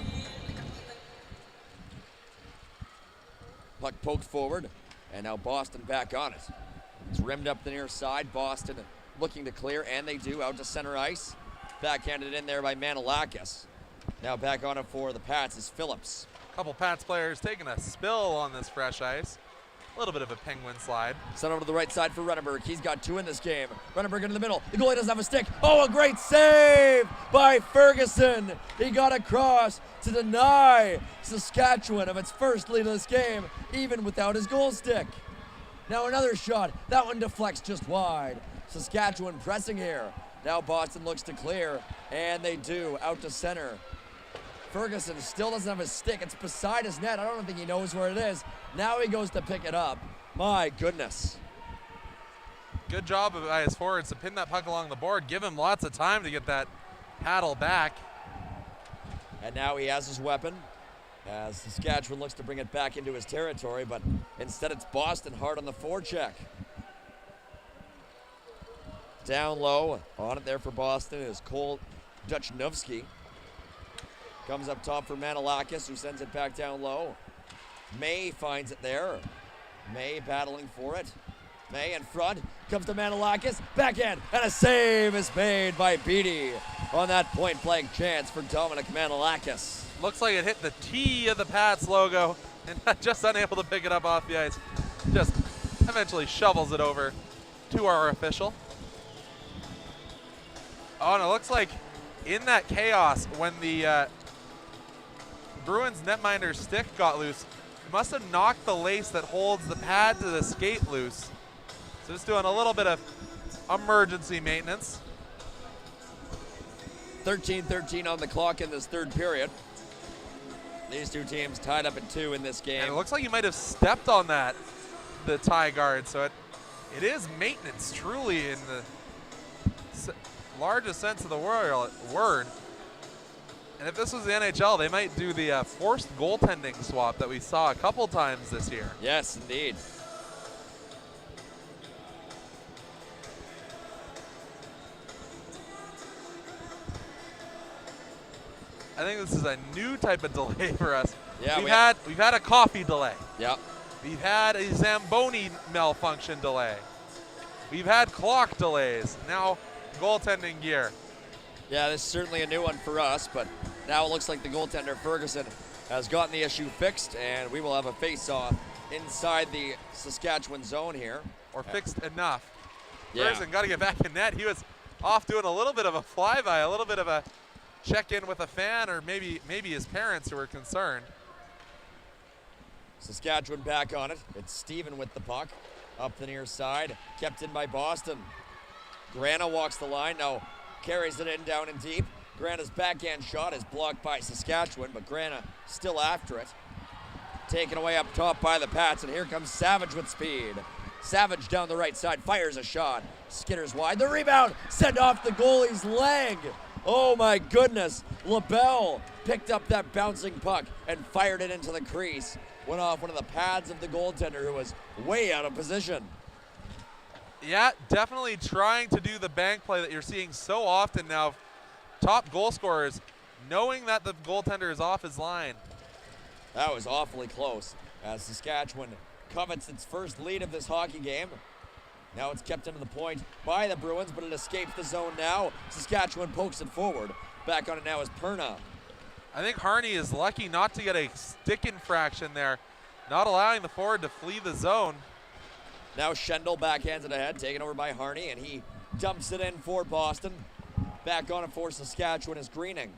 Puck poked forward, and now Boston back on it. It's rimmed up the near side. Boston looking to clear, and they do, out to center ice. Backhanded in there by Manilakis. Now back on it for the Pats is Phillips. A couple Pats players taking a spill on this fresh ice. A little bit of a penguin slide. Sent over to the right side for Runenberg. He's got two in this game. Runenberg into the middle. The goalie doesn't have a stick. Oh, a great save by Ferguson. He got across to deny Saskatchewan of its first lead of this game, even without his goal stick. Now another shot. That one deflects just wide. Saskatchewan pressing here. Now Boston looks to clear, and they do, out to center. Ferguson still doesn't have his stick. It's beside his net. I don't think he knows where it is. Now he goes to pick it up. My goodness. Good job by his forwards to pin that puck along the board. Give him lots of time to get that paddle back. And now he has his weapon as Saskatchewan looks to bring it back into his territory, but instead it's Boston hard on the forecheck. Down low, on it there for Boston is Cole Duchnovsky. Comes up top for Manilakis, who sends it back down low. May finds it there. May battling for it. May in front, comes to Manilakis, backhand, and a save is made by Beattie on that point-blank chance for Dominic Manilakis. Looks like it hit the T of the Pats logo and just unable to pick it up off the ice. Just eventually shovels it over to our official. Oh, and it looks like in that chaos when the Bruins netminder's stick got loose, it must have knocked the lace that holds the pad to the skate loose. So just doing a little bit of emergency maintenance. 13-13 on the clock in this third period. These two teams tied up at 2 in this game. And it looks like you might have stepped on that, the tie guard. So it is maintenance, truly, in the largest sense of the word. And if this was the NHL, they might do the forced goaltending swap that we saw a couple times this year. Yes, indeed. I think this is a new type of delay for us. Yeah, we've had a coffee delay. Yeah. We've had a Zamboni malfunction delay. We've had clock delays. Now goaltending gear. Yeah, this is certainly a new one for us, but now it looks like the goaltender, Ferguson, has gotten the issue fixed, and we will have a face-off inside the Saskatchewan zone here. Or fixed enough. Yeah. Ferguson got to get back in net. He was off doing a little bit of a flyby, a little bit of a check-in with a fan, or maybe his parents who were concerned. Saskatchewan back on it. It's Steven with the puck. Up the near side. Kept in by Boston. Grana walks the line. Now carries it in down and deep. Grana's backhand shot is blocked by Saskatchewan, but Grana still after it. Taken away up top by the Pats, and here comes Savage with speed. Savage down the right side, fires a shot. Skitters wide. The rebound sent off the goalie's leg. Oh my goodness. LaBelle picked up that bouncing puck and fired it into the crease. Went off one of the pads of the goaltender, who was way out of position. Yeah, definitely trying to do the bank play that you're seeing so often now. Top goal scorers knowing that the goaltender is off his line. That was awfully close as Saskatchewan covets its first lead of this hockey game. Now it's kept into the point by the Bruins, but it escapes the zone now. Saskatchewan pokes it forward. Back on it now is Perna. I think Harney is lucky not to get a stick infraction there, not allowing the forward to flee the zone. Now Schendel backhands it ahead, taken over by Harney, and he dumps it in for Boston. Back on it for Saskatchewan is Greening.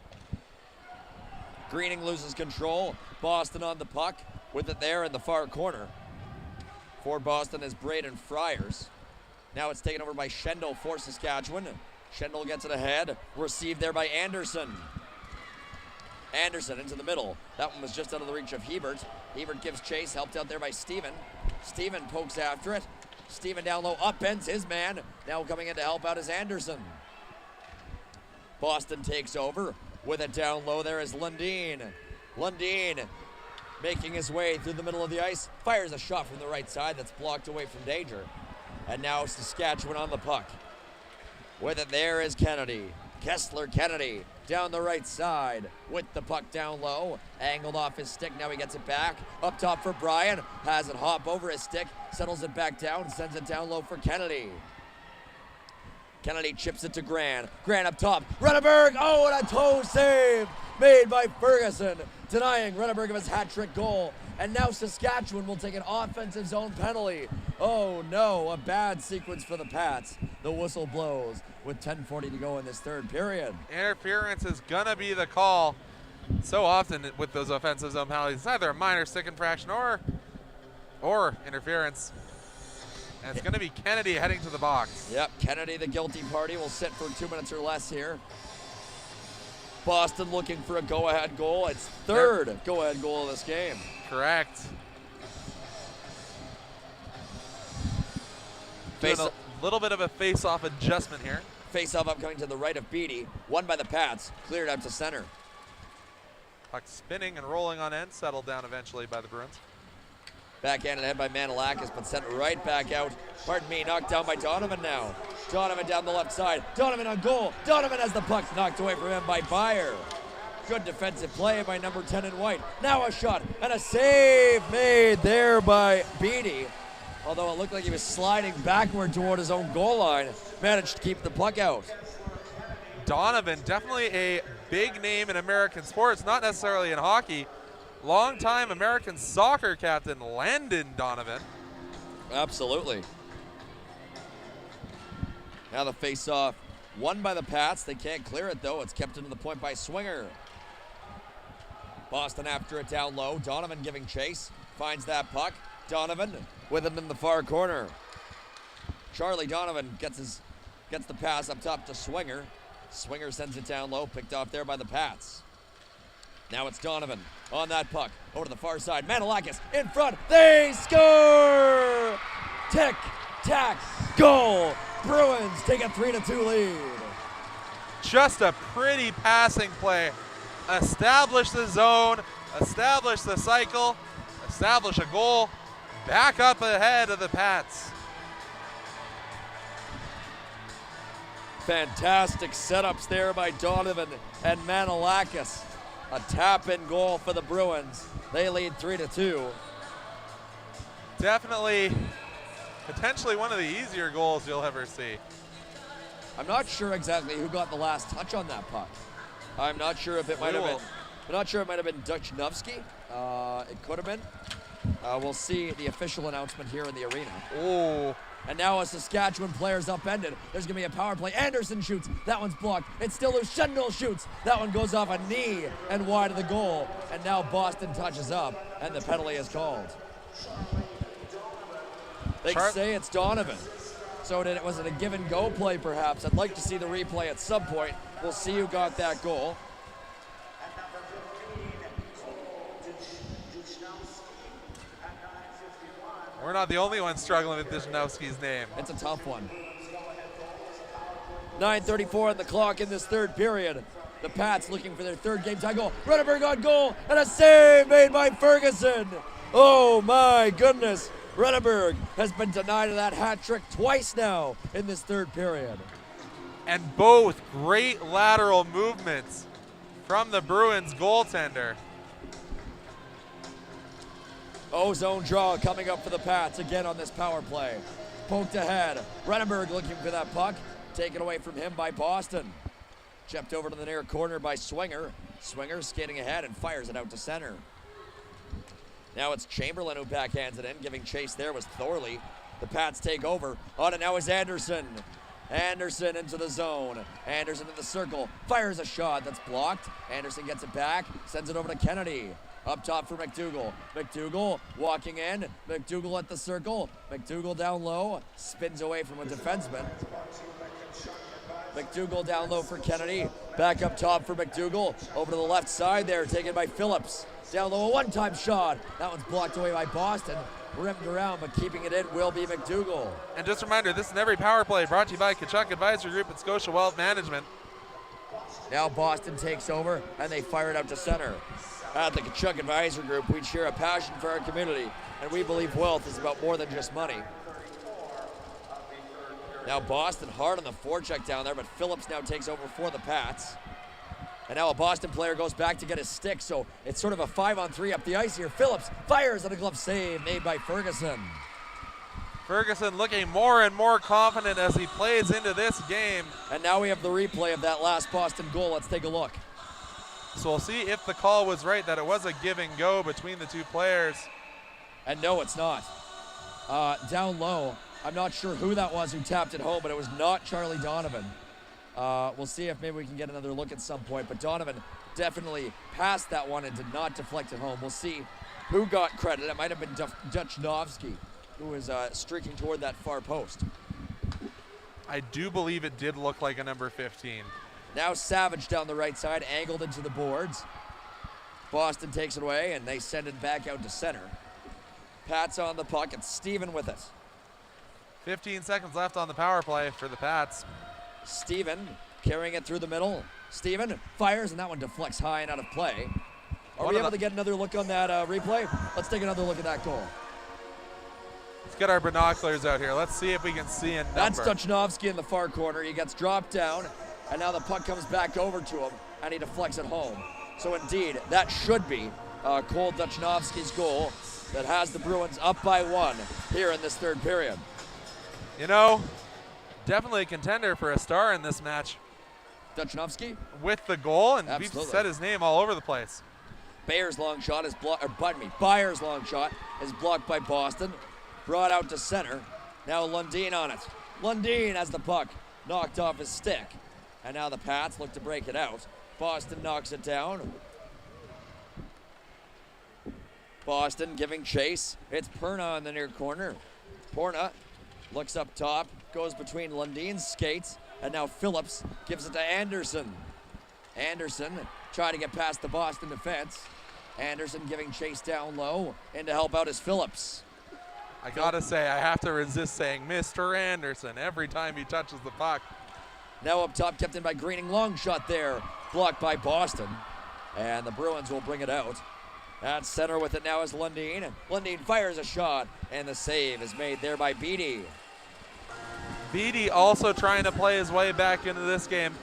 Greening loses control. Boston on the puck with it there in the far corner. For Boston is Braden Friars. Now it's taken over by Schendel for Saskatchewan. Schendel gets it ahead. Received there by Anderson. Anderson into the middle. That one was just out of the reach of Hebert. Hebert gives chase, helped out there by Steven. Steven pokes after it. Steven down low, upends his man. Now coming in to help out is Anderson. Boston takes over. With it down low there is Lundin. Lundin making his way through the middle of the ice. Fires a shot from the right side that's blocked away from danger. And now Saskatchewan on the puck. With it there is Kennedy. Kessler Kennedy down the right side with the puck down low. Angled off his stick. Now he gets it back. Up top for Brian. Has it hop over his stick. Settles it back down. Sends it down low for Kennedy. Kennedy chips it to Gran. Gran up top. Renneberg. Oh, and a toe save made by Ferguson, denying Renneberg of his hat-trick goal. And now Saskatchewan will take an offensive zone penalty. Oh no, a bad sequence for the Pats. The whistle blows with 10:40 to go in this third period. Interference is gonna be the call. So often with those offensive zone penalties, it's either a minor stick infraction or interference. And it's gonna be Kennedy heading to the box. Yep, Kennedy, the guilty party, will sit for 2 minutes or less here. Boston looking for a go-ahead goal. It's third go-ahead goal of this game. Correct. Doing a little bit of a face-off adjustment here. Face-off upcoming to the right of Beatty. Won by the Pats. Cleared out to center. Puck spinning and rolling on end. Settled down eventually by the Bruins. Backhanded ahead by Manilakis, but sent right back out. Pardon me, knocked down by Donovan now. Donovan down the left side. Donovan on goal. Donovan has the puck knocked away from him by Byer. Good defensive play by number 10 in white. Now a shot and a save made there by Beatty. Although it looked like he was sliding backward toward his own goal line. Managed to keep the puck out. Donovan, definitely a big name in American sports, not necessarily in hockey. Longtime American soccer captain Landon Donovan. Absolutely. Now the face-off won by the Pats. They can't clear it though. It's kept into the point by Swinger. Boston after it down low. Donovan giving chase. Finds that puck. Donovan with it in the far corner. Charlie Donovan gets the pass up top to Swinger. Swinger sends it down low. Picked off there by the Pats. Now it's Donovan on that puck. Over to the far side. Manilakis in front. They score! Tick, tack, goal. Bruins take a 3-2 lead. Just a pretty passing play. Establish the zone, establish the cycle, establish a goal, back up ahead of the Pats. Fantastic setups there by Donovan and Manilakis. A tap-in goal for the Bruins. They lead 3-2. Definitely, potentially one of the easier goals you'll ever see. I'm not sure exactly who got the last touch on that puck. I'm not sure if it might have been. I'm not sure it might have been Duchnowski. It could have been. We'll see the official announcement here in the arena. Oh. And now a Saskatchewan player's upended. There's going to be a power play. Anderson shoots. That one's blocked. It's still loose. Shendel shoots. That one goes off a knee and wide of the goal. And now Boston touches up, and the penalty is called. They say it's Donovan. So was it a give and go play perhaps? I'd like to see the replay at some point. We'll see who got that goal. We're not the only ones struggling with Duchnowski's name. It's a tough one. 9:34 on the clock in this third period. The Pats looking for their third game tie goal. Rutherford on goal, and a save made by Ferguson. Oh my goodness. Rutherford has been denied of that hat trick twice now in this third period. And both great lateral movements from the Bruins goaltender. Zone draw coming up for the Pats again on this power play. Poked ahead. Rutherford looking for that puck. Taken away from him by Boston. Chipped over to the near corner by Swinger. Swinger skating ahead and fires it out to center. Now it's Chamberlain who backhands it in. Giving chase there was Thorley. The Pats take over. On it now is Anderson. Anderson into the zone. Anderson in the circle. Fires a shot that's blocked. Anderson gets it back. Sends it over to Kennedy. Up top for McDougall. McDougall walking in. McDougall at the circle. McDougall down low. Spins away from a defenseman. McDougall down low for Kennedy. Back up top for McDougall. Over to the left side there, taken by Phillips. Down low, a one-time shot. That one's blocked away by Boston. Rimmed around, but keeping it in will be McDougall. And just a reminder, this is every power play brought to you by Tkachuk Advisory Group and Scotia Wealth Management. Now Boston takes over, and they fire it out to center. At the Tkachuk Advisory Group, we share a passion for our community, and we believe wealth is about more than just money. Now Boston hard on the forecheck down there, but Phillips now takes over for the Pats. And now a Boston player goes back to get his stick, so it's sort of a 5-on-3 up the ice here. Phillips fires at a glove save made by Ferguson. Ferguson looking more and more confident as he plays into this game. And now we have the replay of that last Boston goal. Let's take a look. So we'll see if the call was right, that it was a give and go between the two players. And no, it's not. Down low, I'm not sure who that was who tapped it home, but it was not Charlie Donovan. We'll see if maybe we can get another look at some point, but Donovan definitely passed that one and did not deflect it home. We'll see who got credit. It might have been Duchnowski, who was streaking toward that far post. I do believe it did look like a number 15. Now Savage down the right side, angled into the boards. Boston takes it away, and they send it back out to center. Pats on the puck, and Steven with it. 15 seconds left on the power play for the Pats. Steven carrying it through the middle. Steven fires, and that one deflects high and out of play. Are we able to get another look on that replay? Let's take another look at that goal. Let's get our binoculars out here. Let's see if we can see a number. That's Duchnowski in the far corner. He gets dropped down, and now the puck comes back over to him, and he deflects it home. So indeed, that should be Cole Duchnowski's goal that has the Bruins up by 1 here in this third period. You know, definitely a contender for a star in this match. Duchnowski? With the goal, and Absolutely. we've said his name all over the place. Bayer's long shot is Bayer's long shot is blocked by Boston. Brought out to center. Now Lundin on it. Lundin has the puck knocked off his stick. And now the Pats look to break it out. Boston knocks it down. Boston giving chase. It's Perna in the near corner. Perna looks up top, goes between Lundin's skates, and now Phillips gives it to Anderson. Anderson trying to get past the Boston defense. Anderson giving chase down low, and to help out is Phillips. I gotta say, I have to resist saying Mr. Anderson every time he touches the puck. Now up top, kept in by Greening. Long shot there, blocked by Boston. And the Bruins will bring it out. At center with it now is Lundin. Lundin fires a shot, and the save is made there by Beattie. Beattie also trying to play his way back into this game.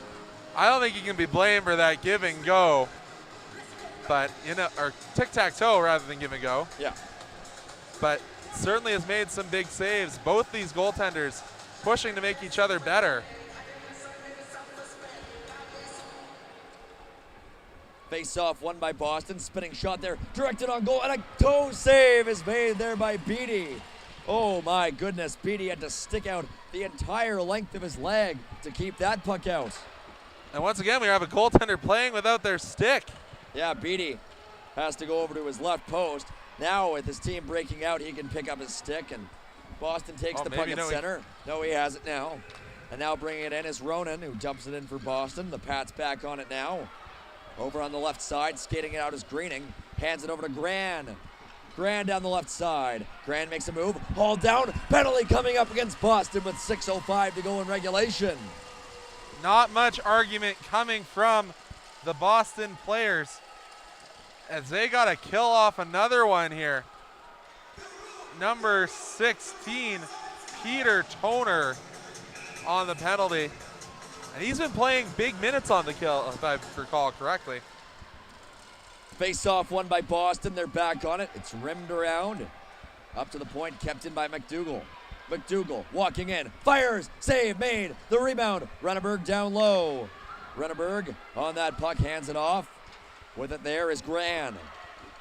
I don't think he can be blamed for that give and go. But, you know, or tic-tac-toe rather than give and go. Yeah. but certainly has made some big saves. Both these goaltenders pushing to make each other better. Face-off won by Boston. Spinning shot there, directed on goal, and a toe save is made there by Beatty. Oh my goodness, Beatty had to stick out the entire length of his leg to keep that puck out. And once again, we have a goaltender playing without their stick. Yeah, Beatty has to go over to his left post. Now with his team breaking out, he can pick up his stick, and Boston takes the puck at center. No, he has it now. And now bringing it in is Ronan, who dumps it in for Boston. The Pats back on it now. Over on the left side, skating it out is Greening. Hands it over to Gran. Gran down the left side. Gran makes a move, hauled down. Penalty coming up against Boston with 6:05 to go in regulation. Not much argument coming from the Boston players as they got to kill off another one here. Number 16, Peter Toner on the penalty. And he's been playing big minutes on the kill, if I recall correctly. Face-off won by Boston. They're back on it. It's rimmed around. Up to the point, kept in by McDougall. McDougall walking in, fires, save made, the rebound. Renneberg down low. Renneberg on that puck, hands it off. With it there is Gran.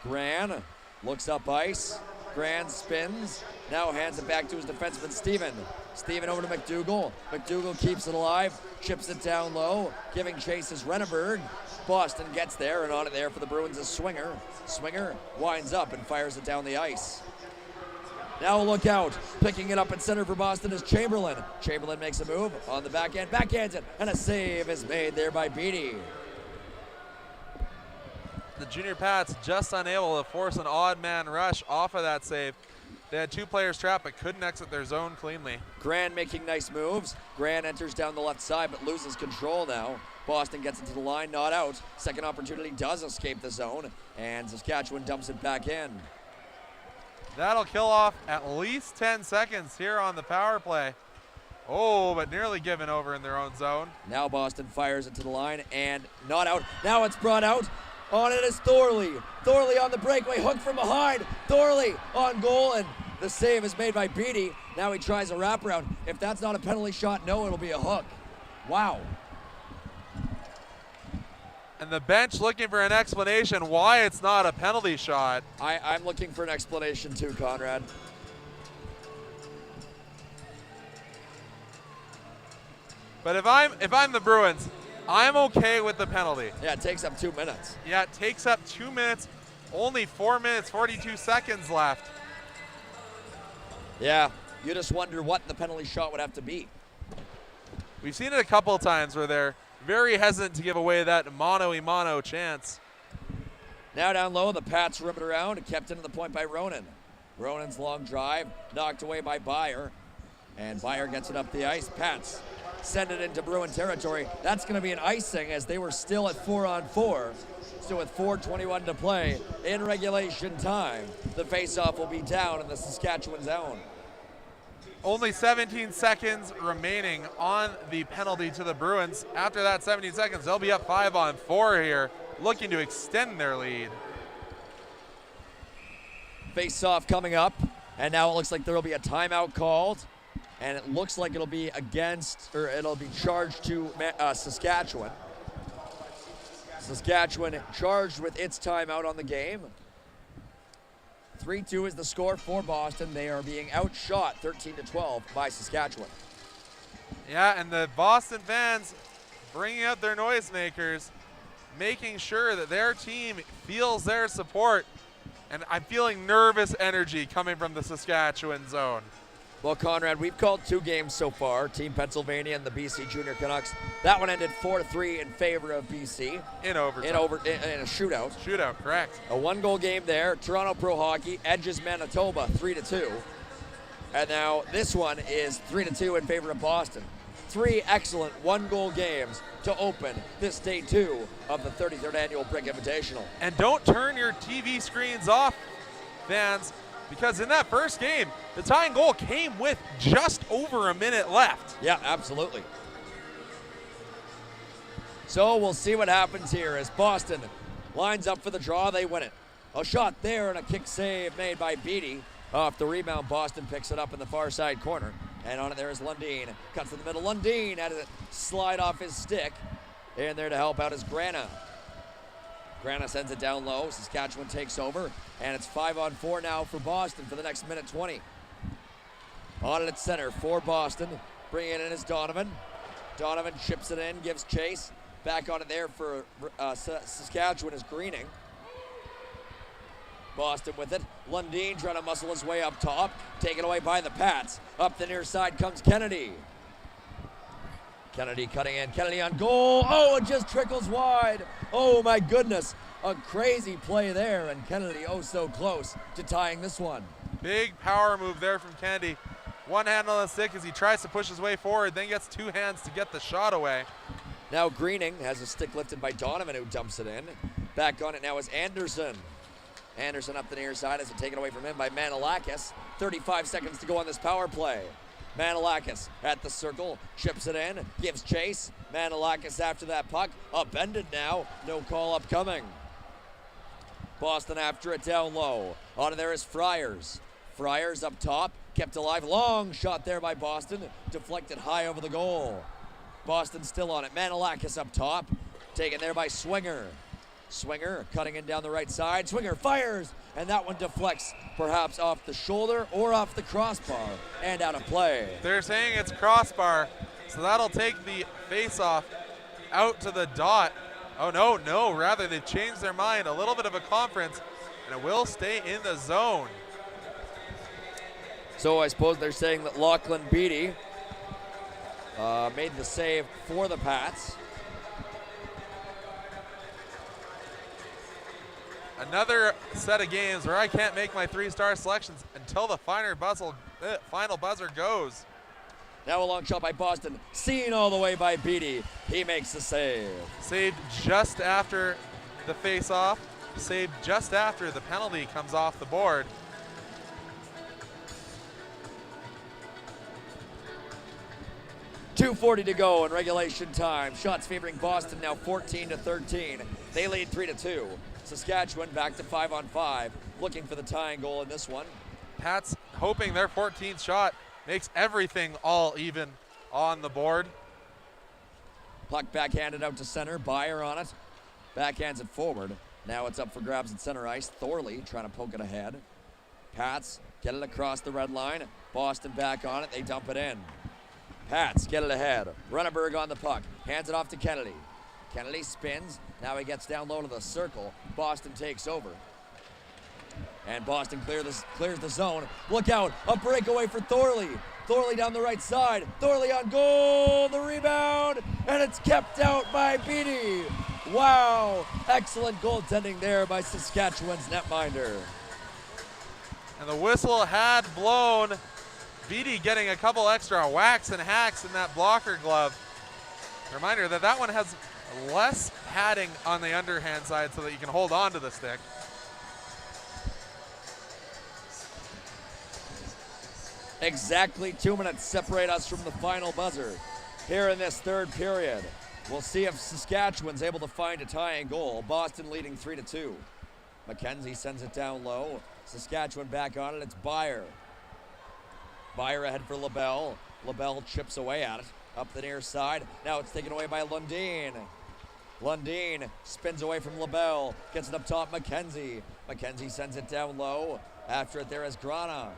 Gran looks up ice. Gran spins, now hands it back to his defenseman, Steven. Steven over to McDougall. McDougall keeps it alive, chips it down low, giving chase is Renneberg. Boston gets there, and on it there for the Bruins is Swinger. Swinger winds up and fires it down the ice. Now a look out, picking it up at center for Boston is Chamberlain. Chamberlain makes a move on the backhand, backhands it, and a save is made there by Beatty. The Junior Pats just unable to force an odd man rush off of that save. They had two players trapped but couldn't exit their zone cleanly. Gran making nice moves. Gran enters down the left side but loses control now. Boston gets into the line, not out. Second opportunity does escape the zone, and Saskatchewan dumps it back in. That'll kill off at least 10 seconds here on the power play. Oh, but nearly given over in their own zone. Now Boston fires it to the line and not out. Now it's brought out. On it is Thorley. Thorley on the breakaway, hook from behind. Thorley on goal, and the save is made by Beatty. Now he tries a wraparound. If that's not a penalty shot, no, it'll be a hook. Wow. And the bench looking for an explanation why it's not a penalty shot. I'm looking for an explanation too, Conrad. But if I'm the Bruins, I'm okay with the penalty. Yeah, it takes up 2 minutes. Yeah, it takes up 2 minutes. Only 4 minutes, 42 seconds left. Yeah, you just wonder what the penalty shot would have to be. We've seen it a couple of times where they're very hesitant to give away that mano-a-mano chance. Now down low, the Pats rim it around and kept into the point by Ronan. Ronan's long drive, knocked away by Byer. And Byer gets it up the ice. Pats send it into Bruin territory. That's going to be an icing as they were still at 4-on-4. So with 4:21 to play in regulation time, the faceoff will be down in the Saskatchewan zone. Only 17 seconds remaining on the penalty to the Bruins. After that 17 seconds, they'll be up 5-on-4 here, looking to extend their lead. Face-off coming up, and now it looks like there will be a timeout called, and it looks like it'll be against, or it'll be charged to Saskatchewan. Saskatchewan charged with its timeout on the game. 3-2 is the score for Boston. They are being outshot 13-12 by Saskatchewan. Yeah, and the Boston fans bringing out their noisemakers, making sure that their team feels their support. And I'm feeling nervous energy coming from the Saskatchewan zone. Well, Conrad, we've called 2 games so far, Team Pennsylvania and the BC Junior Canucks. That one ended 4-3 in favor of BC. In overtime. In a shootout. Shootout, correct. A 1-goal game there. Toronto Pro Hockey edges Manitoba 3-2. And now this one is 3-2 in favor of Boston. 3 excellent 1-goal games to open this day 2 of the 33rd annual Brick Invitational. And don't turn your TV screens off, fans, because in that first game, the tying goal came with just over a minute left. Yeah, absolutely. So we'll see what happens here as Boston lines up for the draw. They win it. A shot there and a kick save made by Beatty. Off the rebound, Boston picks it up in the far side corner. And on it there is Lundin. Cuts to the middle. Lundin had it slide off his stick. In there to help out is Grana. Grana sends it down low. Saskatchewan takes over. And it's 5-on-4 now for Boston for the next minute 20. On it at center for Boston. Bringing it in is Donovan. Donovan chips it in, gives chase. Back on it there for Saskatchewan is Greening. Boston with it. Lundin trying to muscle his way up top. Taken away by the Pats. Up the near side comes Kennedy. Kennedy cutting in. Kennedy on goal. Oh, it just trickles wide. Oh, my goodness. A crazy play there, and Kennedy oh so close to tying this one. Big power move there from Kennedy. One hand on the stick as he tries to push his way forward, then gets two hands to get the shot away. Now Greening has a stick lifted by Donovan, who dumps it in. Back on it now is Anderson. Anderson up the near side as it taken away from him by Manilakis. 35 seconds to go on this power play. Manilakis at the circle, chips it in, gives chase. Manilakis after that puck, upended now, no call upcoming. Boston after it down low. On there is Friars. Friars up top, kept alive. Long shot there by Boston, deflected high over the goal. Boston still on it. Manilakis up top, taken there by Swinger. Swinger cutting in down the right side. Swinger fires, and that one deflects perhaps off the shoulder or off the crossbar and out of play. They're saying it's crossbar, so that'll take the face-off out to the dot. Oh, no, rather they've changed their mind. A little bit of a conference, and it will stay in the zone. So I suppose they're saying that Lachlan Beatty made the save for the Pats. Another set of games where I can't make my three-star selections until the final buzzer goes. Now a long shot by Boston, seen all the way by Beatty. He makes the save. Saved just after the face-off, saved just after the penalty comes off the board. .240 to go in regulation time. Shots favoring Boston now 14-13. They lead 3-2. Saskatchewan back to 5-on-5, looking for the tying goal in this one. Pats hoping their 14th shot makes everything all even on the board. Puck backhanded out to center, Byer on it. Backhands it forward. Now it's up for grabs at center ice. Thorley trying to poke it ahead. Pats get it across the red line. Boston back on it, they dump it in. Pats get it ahead. Runneberg on the puck, hands it off to Kennedy. Kennedy spins, now he gets down low to the circle. Boston takes over. And Boston clears the zone. Look out, a breakaway for Thorley. Thorley down the right side. Thorley on goal, the rebound, and it's kept out by Beatty. Wow, excellent goaltending there by Saskatchewan's netminder. And the whistle had blown. Beatty getting a couple extra whacks and hacks in that blocker glove. Reminder that that one has less padding on the underhand side so that you can hold on to the stick. Exactly 2 minutes separate us from the final buzzer here in this third period. We'll see if Saskatchewan's able to find a tying goal. Boston leading 3-2. McKenzie sends it down low. Saskatchewan back on it. It's Byer. Byer ahead for LaBelle. LaBelle chips away at it. Up the near side. Now it's taken away by Lundin. Lundin spins away from LaBelle. Gets it up top, McKenzie. McKenzie sends it down low. After it there is Grana.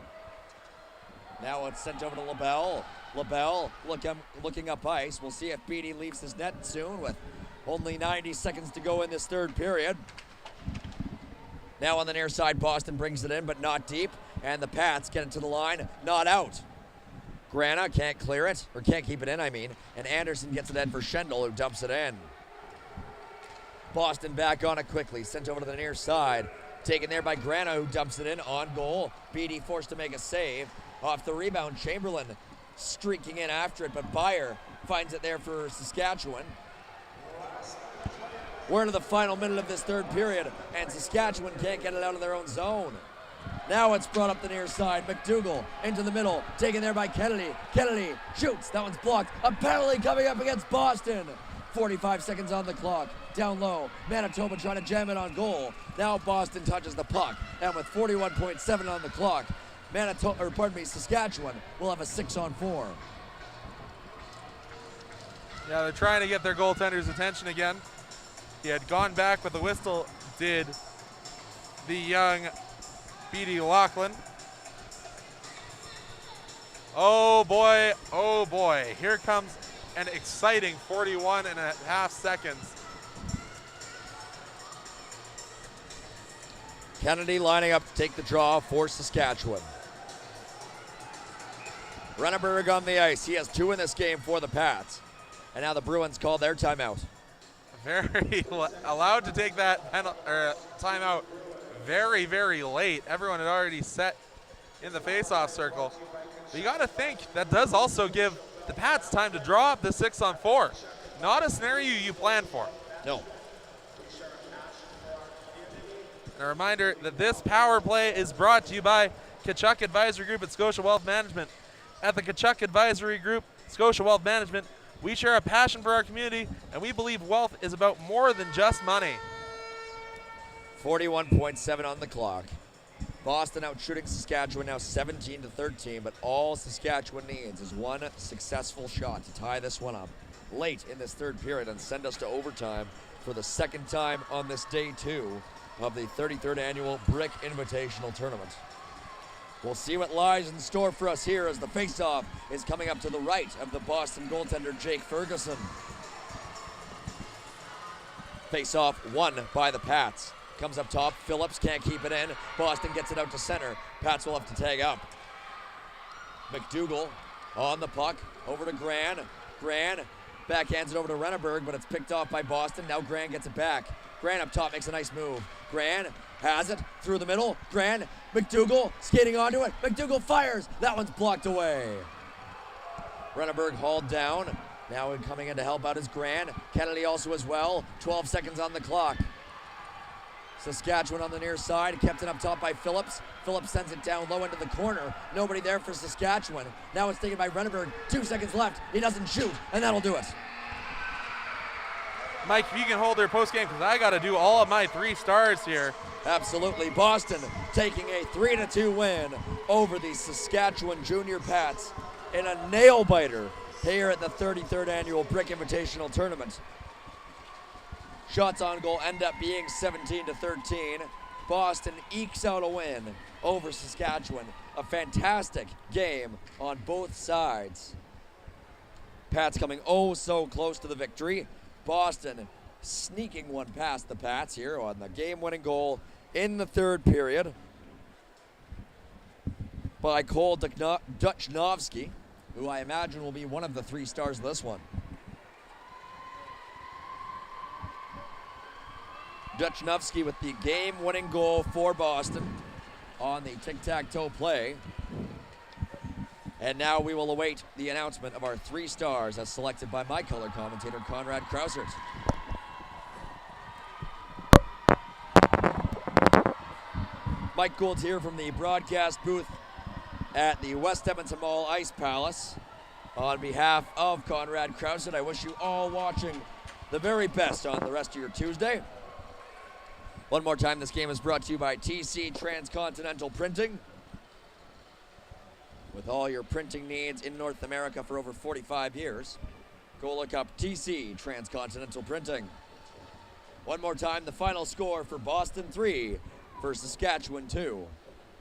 Now it's sent over to LaBelle. LaBelle looking up ice. We'll see if Beatty leaves his net soon with only 90 seconds to go in this third period. Now on the near side, Boston brings it in, but not deep. And the Pats get it to the line, not out. Grana can't clear it, or can't keep it in, I mean. And Anderson gets it in for Schendel, who dumps it in. Boston back on it quickly, sent over to the near side. Taken there by Grana, who dumps it in on goal. Beatty forced to make a save. Off the rebound, Chamberlain streaking in after it, but Byer finds it there for Saskatchewan. We're into the final minute of this third period, and Saskatchewan can't get it out of their own zone. Now it's brought up the near side. McDougall into the middle, taken there by Kennedy. Kennedy shoots, that one's blocked. A penalty coming up against Boston. 45 seconds on the clock. Down low, Manitoba trying to jam it on goal. Now Boston touches the puck, and with 41.7 on the clock, Saskatchewan will have a 6-on-4. Yeah, they're trying to get their goaltender's attention again. He had gone back with the whistle, did the young B.D. Lachlan. Oh boy, here comes an exciting 41.5 seconds. Kennedy lining up to take the draw for Saskatchewan. Renneberg on the ice. He has 2 in this game for the Pats. And now the Bruins call their timeout. Allowed to take that timeout very, very late. Everyone had already set in the face-off circle. But you got to think that does also give the Pats time to draw up the 6-on-4. Not a scenario you plan for. No. And a reminder that this power play is brought to you by Kachuk Advisory Group at Scotia Wealth Management. At the Kachuk Advisory Group, Scotia Wealth Management, we share a passion for our community, and we believe wealth is about more than just money. 41.7 on the clock. Boston out shooting Saskatchewan now 17-13, but all Saskatchewan needs is one successful shot to tie this one up late in this third period and send us to overtime for the second time on this day 2 of the 33rd annual Brick Invitational Tournament. We'll see what lies in store for us here as the faceoff is coming up to the right of the Boston goaltender Jake Ferguson. Faceoff won by the Pats. Comes up top, Phillips can't keep it in. Boston gets it out to center. Pats will have to tag up. McDougall on the puck, over to Gran. Gran backhands it over to Renneberg, but it's picked off by Boston. Now Gran gets it back. Gran up top makes a nice move. Gran has it through the middle. Gran, McDougall skating onto it. McDougall fires. That one's blocked away. Renneberg hauled down. Now coming in to help out is Gran. Kennedy also as well. 12 seconds on the clock. Saskatchewan on the near side, kept it up top by Phillips. Phillips sends it down low into the corner. Nobody there for Saskatchewan. Now it's taken by Renneberg. 2 seconds left. He doesn't shoot, and that'll do it. Mike, if you can hold their postgame, because I got to do all of my 3 stars here. Absolutely. Boston taking a 3-2 win over the Saskatchewan Junior Pats in a nail-biter here at the 33rd annual Brick Invitational Tournament. Shots on goal end up being 17-13. Boston ekes out a win over Saskatchewan. A fantastic game on both sides. Pats coming oh so close to the victory. Boston sneaking one past the Pats here on the game-winning goal in the third period by Cole Duchnovsky, who I imagine will be one of the 3 stars of this one. Duchnovsky with the game-winning goal for Boston on the tic-tac-toe play. And now we will await the announcement of our 3 stars as selected by my color commentator, Conrad Krausert. Mike Gould here from the broadcast booth at the West Edmonton Mall Ice Palace. On behalf of Conrad Krausert, I wish you all watching the very best on the rest of your Tuesday. One more time, this game is brought to you by TC Transcontinental Printing. With all your printing needs in North America for over 45 years, go look up TC Transcontinental Printing. One more time, the final score for Boston 3 for Saskatchewan 2.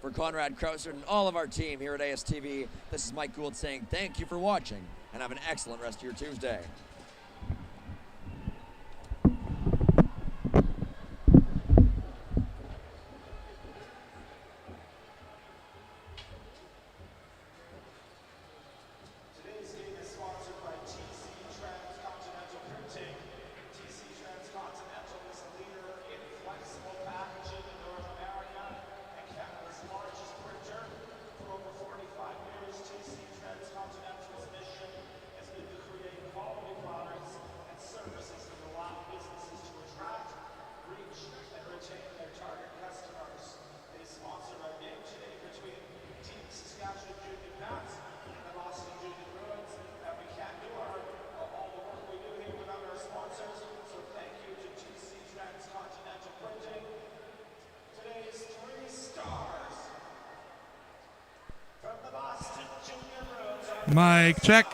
For Conrad Krausert and all of our team here at ASTV, this is Mike Gould saying thank you for watching and have an excellent rest of your Tuesday. Mic check.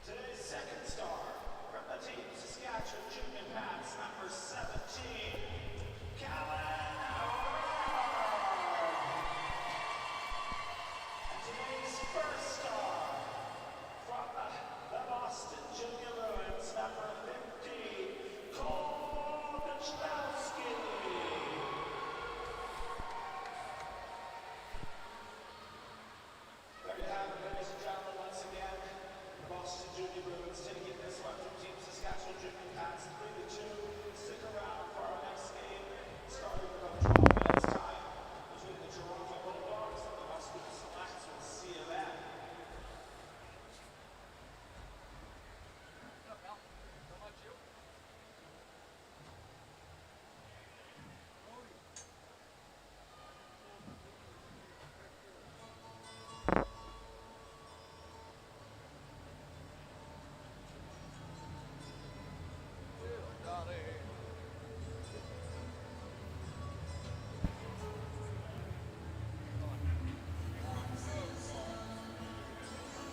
Today's second star from the team Saskatchewan Junior PATS, number 17, and today's first star from the Boston Junior Bruins, number 50, Cole Nichnowski. There you have it, ladies and gentlemen, once again, the Boston Junior Bruins taking this one from Team Saskatchewan Junior PATS 3-2. Stick around for our next game, starting in about 12 minutes' time, between the Toronto Bulldogs and the Westwood Selects with C of M.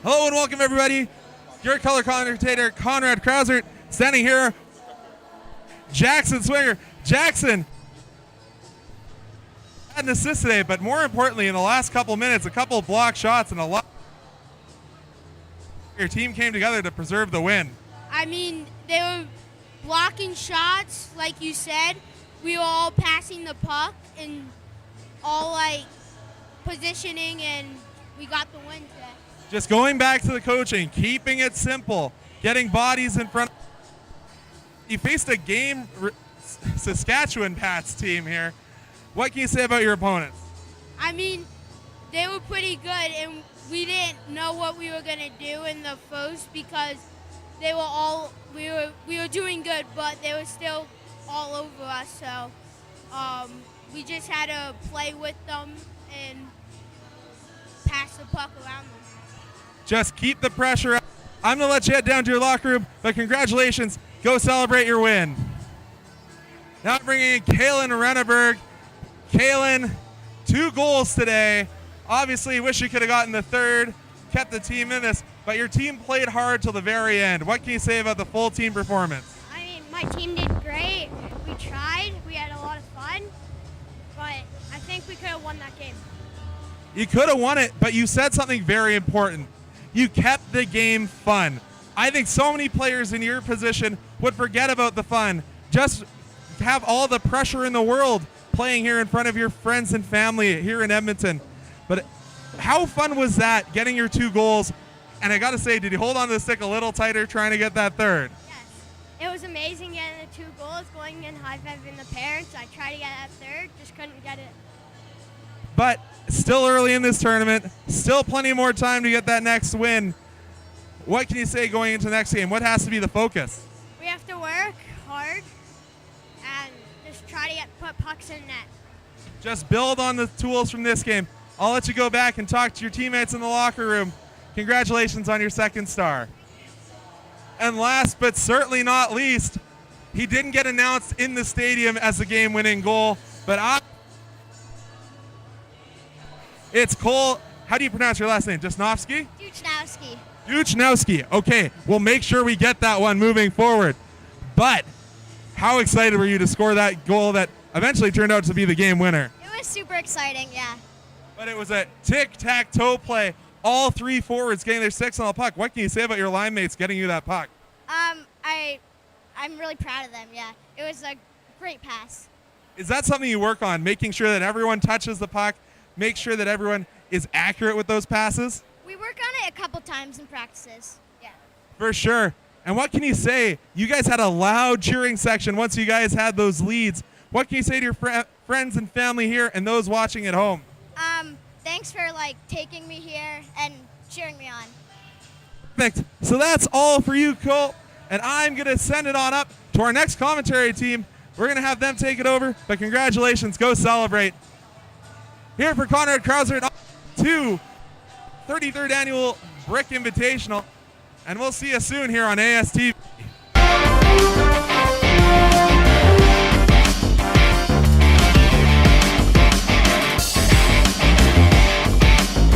Hello and welcome everybody. Your color commentator Conrad Krausert standing here. Jackson Swinger. Jackson had an assist today, but more importantly, in the last couple minutes, a couple of block shots and a lot. Your team came together to preserve the win. I mean, they were blocking shots, like you said. We were all passing the puck and all like positioning, and we got the win today. Just going back to the coaching, keeping it simple, getting bodies in front. You faced a game Saskatchewan PATS team here. What can you say about your opponents? I mean, they were pretty good, and we didn't know what we were gonna do in the first because they were all we were doing good, but they were still all over us. So we just had to play with them and pass the puck around them. Just keep the pressure up. I'm going to let you head down to your locker room, but congratulations. Go celebrate your win. Now bringing in Kalen Renneberg. Kalen, 2 goals today. Obviously, wish you could have gotten the third, kept the team in this, but your team played hard till the very end. What can you say about the full team performance? I mean, my team did great. We tried. We had a lot of fun, but I think we could have won that game. You could have won it, but you said something very important. You kept the game fun. I think so many players in your position would forget about the fun. Just have all the pressure in the world playing here in front of your friends and family here in Edmonton. But how fun was that, getting your 2 goals? And I got to say, did you hold on to the stick a little tighter trying to get that third? Yes. It was amazing getting the 2 goals, going in high-fiving the parents. I tried to get that third, just couldn't get it. But still early in this tournament, still plenty more time to get that next win. What can you say going into the next game? What has to be the focus? We have to work hard and just try to put pucks in net. Just build on the tools from this game. I'll let you go back and talk to your teammates in the locker room. Congratulations on your second star. And last but certainly not least, he didn't get announced in the stadium as the game-winning goal, but it's Cole. How do you pronounce your last name? Jasnovsky? Duchnowski. Duchnowski. Okay, we'll make sure we get that one moving forward. But how excited were you to score that goal that eventually turned out to be the game winner? It was super exciting, yeah. But it was a tic-tac-toe play. All 3 forwards getting their sticks on the puck. What can you say about your line mates getting you that puck? I'm really proud of them, yeah. It was a great pass. Is that something you work on, making sure that everyone touches the puck, make sure that everyone is accurate with those passes? We work on it a couple times in practices, yeah. For sure. And what can you say? You guys had a loud cheering section once you guys had those leads. What can you say to your friends and family here and those watching at home? Thanks for taking me here and cheering me on. Perfect. So that's all for you, Cole. And I'm going to send it on up to our next commentary team. We're going to have them take it over. But congratulations. Go celebrate. Here for Conrad Krausert to 33rd Annual Brick Invitational. And we'll see you soon here on ASTV.